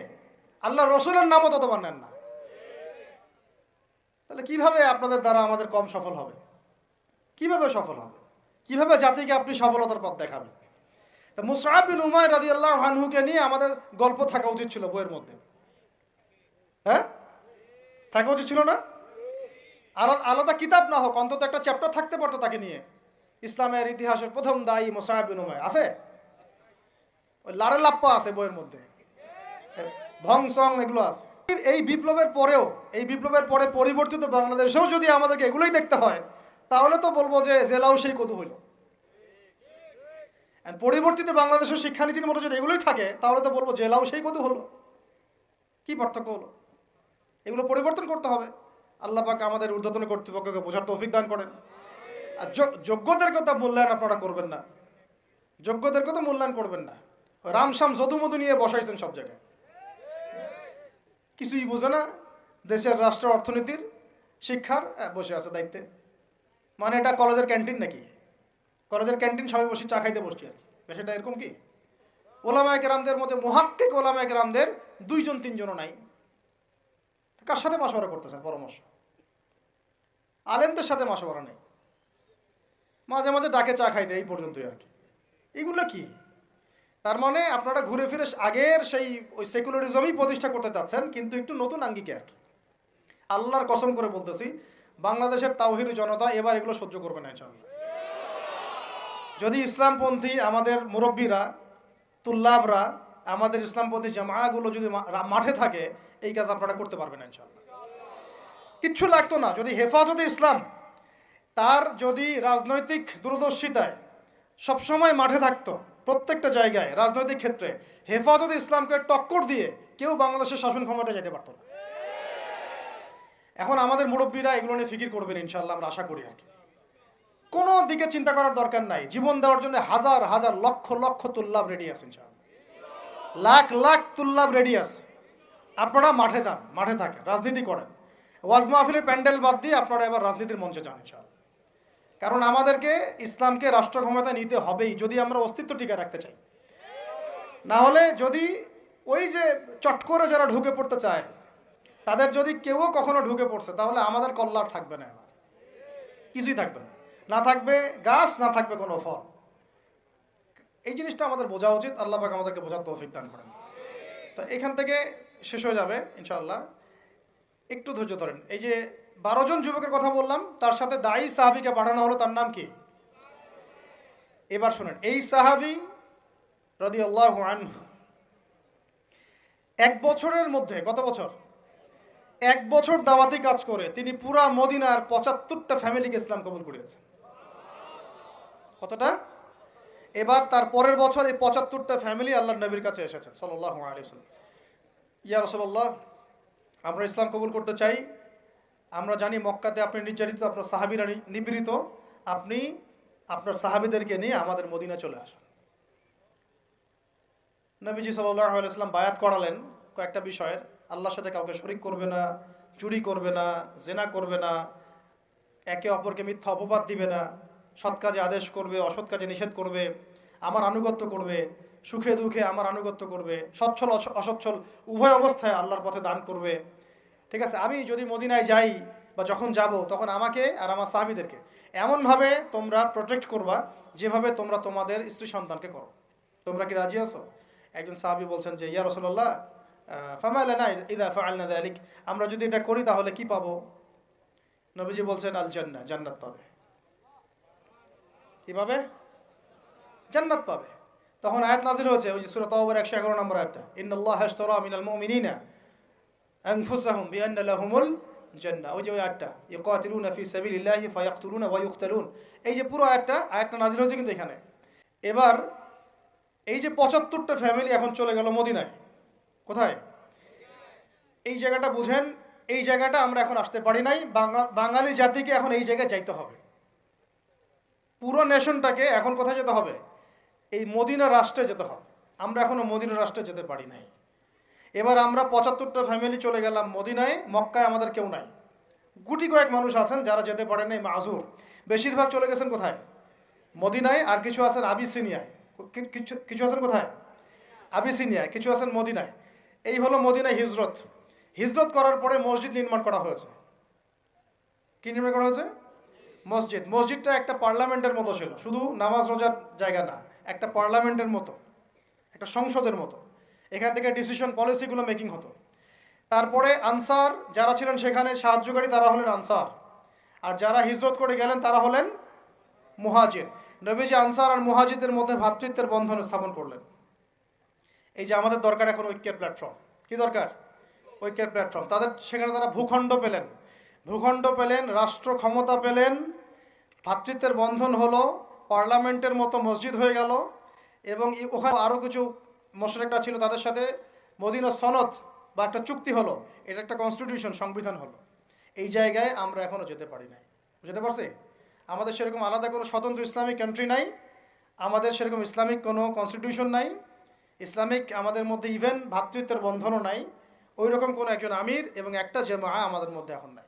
আল্লাহ রসুলের নামও ততবার নেন না। তাহলে কিভাবে আপনাদের দ্বারা আমাদের কম সফল হবে? কিভাবে সফল হবে? কিভাবে জাতিকে আপনি সফলতার পথ দেখাবেন? তা মুসআব বিন উমাইর রাদিয়াল্লাহু আনহুকে নিয়ে আমাদের গল্প থাকা উচিত ছিল বইয়ের মধ্যে, হ্যাঁ থাকা উচিত ছিল না? আলাদা কিতাব না হোক, অন্তত একটা চ্যাপ্টার থাকতে পারতো তাকে নিয়ে। ইসলামের ইতিহাসের প্রথম দায়ী মুসআব বিন উমাইর আছে, ওই লারে লাপ্পা আছে বইয়ের মধ্যে, ভং সং এগুলো আছে। এই বিপ্লবের পরেও, এই বিপ্লবের পরে পরিবর্তিত বাংলাদেশেও যদি আমাদেরকে এগুলোই দেখতে হয়, তাহলে তো বলবো যে জেলাও সেই কদু হইল। পরিবর্তিত বাংলাদেশের শিক্ষানীতির মতো যদি এগুলোই থাকে, তাহলে তো বলবো জেলাও সেই কদু হলো। কি পার্থক্য হলো? এগুলো পরিবর্তন করতে হবে। আল্লাহ পাক আমাদের ঊর্ধ্বতন কর্তৃপক্ষকে বোঝার তৌফিক দান করেন। আর যোগ্যদের কথা মূল্যায়ন আপনারা করবেন না, যোগ্যদের কথা মূল্যায়ন করবেন না। রামশ্যাম যদুমধু নিয়ে বসাইছেন সব জায়গায়, কিছুই বোঝে না দেশের রাষ্ট্র অর্থনীতির শিক্ষার, বসে আছে দায়িত্বে। মানে এটা কলেজের ক্যান্টিন নাকি? কলেজের ক্যান্টিন সবাই বসে চা খাইতে বসছি আর কি, বিষয়টা এরকম কি? ওলামায়ে কেরামদের মধ্যে মুহাক্কিক ওলামায়ে কেরামদের 2-3জনও নাই। কার সাথে মাশওয়ারা করতেছেন পরামর্শ? আলেমদের সাথে মাশওয়ারা নেই, মাঝে মাঝে ডাকে চা খাইতে, এই পর্যন্তই আর কি। এগুলো কি? তার মানে আপনারা ঘুরে ফিরে আগের সেই ওই সেকুলারিজমই প্রতিষ্ঠা করতে চাচ্ছেন, কিন্তু একটু নতুন আঙ্গিকে আর কি। আল্লাহর কসম করে বলতেছি, বাংলাদেশের তাওহীদি জনতা এবার এগুলো সহ্য করবে না ইনশাআল্লাহ। যদি ইসলামপন্থী আমাদের মুরব্বীরা, তুল্লাবরা, আমাদের ইসলামপন্থী জামায়াগুলো যদি মাঠে থাকে, এই কাজ আপনারা করতে পারবেন না ইনশাআল্লাহ। কিচ্ছু লাগতো না যদি হেফাজতে ইসলাম তার যদি রাজনৈতিক দূরদর্শিতায় সবসময় মাঠে থাকতো, প্রত্যেকটা জায়গায় রাজনৈতিক ক্ষেত্রে হেফাজতে ইসলামকে টক্কর দিয়ে কেউ বাংলাদেশের শাসন ক্ষমতায় যেতে পারতো না। এখন আমাদের মুরব্বীরা এগুলো নিয়ে ফিকির করবেন ইনশাআল্লাহ, আমরা আশা করি আর কি। কোনো দিকে চিন্তা করার দরকার নাই, জীবন দেওয়ার জন্য হাজার হাজার লক্ষ লক্ষ তুল্লাব রেডি আছে ইনশাআল্লাহ, লাখ লাখ তুল্লাব রেডি আছে। আপনারা মাঠে যান, মাঠে থাকেন, রাজনীতি করেন। ওয়াজ মাহফিলের প্যান্ডেল বাদ দিয়ে আপনারা এবার রাজনীতির মঞ্চে যান ইনশাআল্লাহ। কারণ আমাদেরকে ইসলামকে রাষ্ট্র ক্ষমতায় নিতে হবেই যদি আমরা অস্তিত্ব টিকে রাখতে চাই। না হলে যদি ওই যে চট করে যারা ঢুকে পড়তে চায়, তাদের যদি কেউ কখনো ঢুকে পড়ছে, তাহলে আমাদের কল্যাণ থাকবে না, কিছুই থাকবে না। না থাকবে গাছ, না থাকবে কোনো ফল। এই জিনিসটা আমাদের বোঝা উচিত। আল্লাহ পাক আমাদেরকে বোঝার তৌফিক দান করেন। তো এখান থেকে শেষ হয়ে যাবে ইনশাআল্লাহ, একটু ধৈর্য ধরেন। এই যে 12 জন যুবকের কথা বললাম, তার সাথে দায়ী সাহাবীকে পাঠানো হলো, তার নাম কি? এবার শুনেন, এই সাহাবী রাদিয়াল্লাহু আনহু 1 বছরের মধ্যে, কত বছর? 1 বছর দাওয়াতি কাজ করে তিনি পুরা মদিনার 75টা ফ্যামিলিকে ইসলাম কবুল করিয়েছেন। কতটা? এবার তার পরের বছর এই 75টা ফ্যামিলি আল্লাহর নবীর কাছে এসেছেন সাল্লাল্লাহু আলাইহি ওয়াসাল্লাম। ইয়া রাসূলুল্লাহ, আমরা ইসলাম কবুল করতে চাই। আমরা জানি মক্কাতে আপনি নির্যাতিত, আপনার সাহাবীরা নিপীড়িত, আপনি আপনার সাহাবীদেরকে নিয়ে আমাদের মদিনা চলে আসুন। নবীজি সাল্লাল্লাহু আলাইহি ওয়াসাল্লাম বায়াত করালেন কয়েকটা বিষয়ের। আল্লাহর সাথে কাউকে শরীক করবে না, চুরি করবে না, জেনা করবে না, একে অপরকে মিথ্যা অপবাদ দিবে না, সৎ কাজে আদেশ করবে, অসৎ কাজে নিষেধ করবে, আমার আনুগত্য করবে, সুখে দুঃখে আমার আনুগত্য করবে, সচ্ছল অসচ্ছল উভয় অবস্থায় আল্লাহর পথে দান করবে। ঠিক আছে, আমি যদি মদিনায় যাই বা যখন যাব, তখন আমাকে আর আমার সাহাবীদেরকে এমনভাবে তোমরা প্রোটেক্ট করবা যেভাবে তোমরা তোমাদের স্ত্রী সন্তানকে করো। তোমরা কি রাজি আছো? একজন সাহাবী বলছেন যে ইয়া রাসূলুল্লাহ, ফামা লানা ইযা ফাআলনা যালিক, আমরা যদি এটা করি তাহলে কি পাবো? নবীজি বলছেন আল জান্নাহ, জান্নাত পাবে। কি পাবে? জান্নাত পাবে। তখন আয়াত নাযিল হয়েছে, ওই যে সূরা তাওবার 111 নম্বর আয়াতটা, ইন্নাল্লাহা আশতারা মিনাল মুমিনিনা আনফুসাহুম বিআন্না লাহুমুল জান্নাহ। ওই যে ওই আয়াতটা, ইকাতিলুনা ফি সাবিলিল্লাহি ফায়াকতুলুনা ওয়া ইউকতালুন। এই যে পুরো আয়াতটা নাযিল হয়েছে কিন্তু এখানে। এবার এই যে 75টা ফ্যামিলি এখন চলে গেল মদিনায়। কোথায়? এই জায়গাটা বুঝেন, এই জায়গাটা আমরা এখন আসতে পারি নাই। বাঙালি জাতিকে এখন এই জায়গায় যাইতে হবে। পুরো নেশনটাকে এখন কোথায় যেতে হবে? এই মদিনা রাষ্ট্রে যেতে হবে। আমরা এখনো মদিনা রাষ্ট্রে যেতে পারি নাই। এবার আমরা 75টা ফ্যামিলি চলে গেলাম মদিনায়, মক্কায় আমাদের কেউ নাই। গুটি কয়েক মানুষ আছেন যারা যেতে পারেন নাই, মাযুর। বেশিরভাগ চলে গেছেন কোথায়? মদিনায়। আর কিছু আছেন আবিসিনিয়ায়। কিছু আছেন কোথায়? আবিসিনিয়ায়। কিছু আছেন মদিনায়। এই হলো মদিনায় হিজরত। হিজরত করার পরে মসজিদ নির্মাণ করা হয়েছে। কি নির্মাণ করা হয়েছে? মসজিদ। মসজিদটা একটা পার্লামেন্টের মতো ছিল, শুধু নামাজ রোজার জায়গা না, একটা পার্লামেন্টের মতো, একটা সংসদের মতো। এখান থেকে ডিসিশন পলিসিগুলো মেকিং হতো। তারপরে আনসার যারা ছিলেন সেখানে সাহায্যকারী, তারা হলেন আনসার। আর যারা হিজরত করে গেলেন তারা হলেন মুহাজির। নবীজি আনসার আর মুহাজিরদের মধ্যে ভ্রাতৃত্বের বন্ধন স্থাপন করলেন। এই যে আমাদের দরকার এখন ঐক্যের প্ল্যাটফর্ম। কি দরকার? ঐক্যের প্ল্যাটফর্ম। তাদের সেখানে তারা ভূখণ্ড পেলেন, রাষ্ট্র ক্ষমতা পেলেন, ভ্রাতৃত্বের বন্ধন হলো, পার্লামেন্টের মতো মসজিদ হয়ে গেল, এবং ওখানে আরও কিছু মোশরেকরা ছিল, তাদের সাথে মদিনা সনদ বা একটা চুক্তি হলো, এটা একটা কনস্টিটিউশন, সংবিধান হলো। এই জায়গায় আমরা এখনও যেতে পারি নাই। যেতে পারছি? আমাদের সেরকম আলাদা কোনো স্বতন্ত্র ইসলামিক কান্ট্রি নাই, আমাদের সেরকম ইসলামিক কোনো কনস্টিটিউশন নাই, ইসলামিক আমাদের মধ্যে ইভেন ভ্রাতৃত্বের বন্ধনও নাই, ওই রকম কোনো একজন আমির এবং একটা জামাআ আমাদের মধ্যে এখন নাই।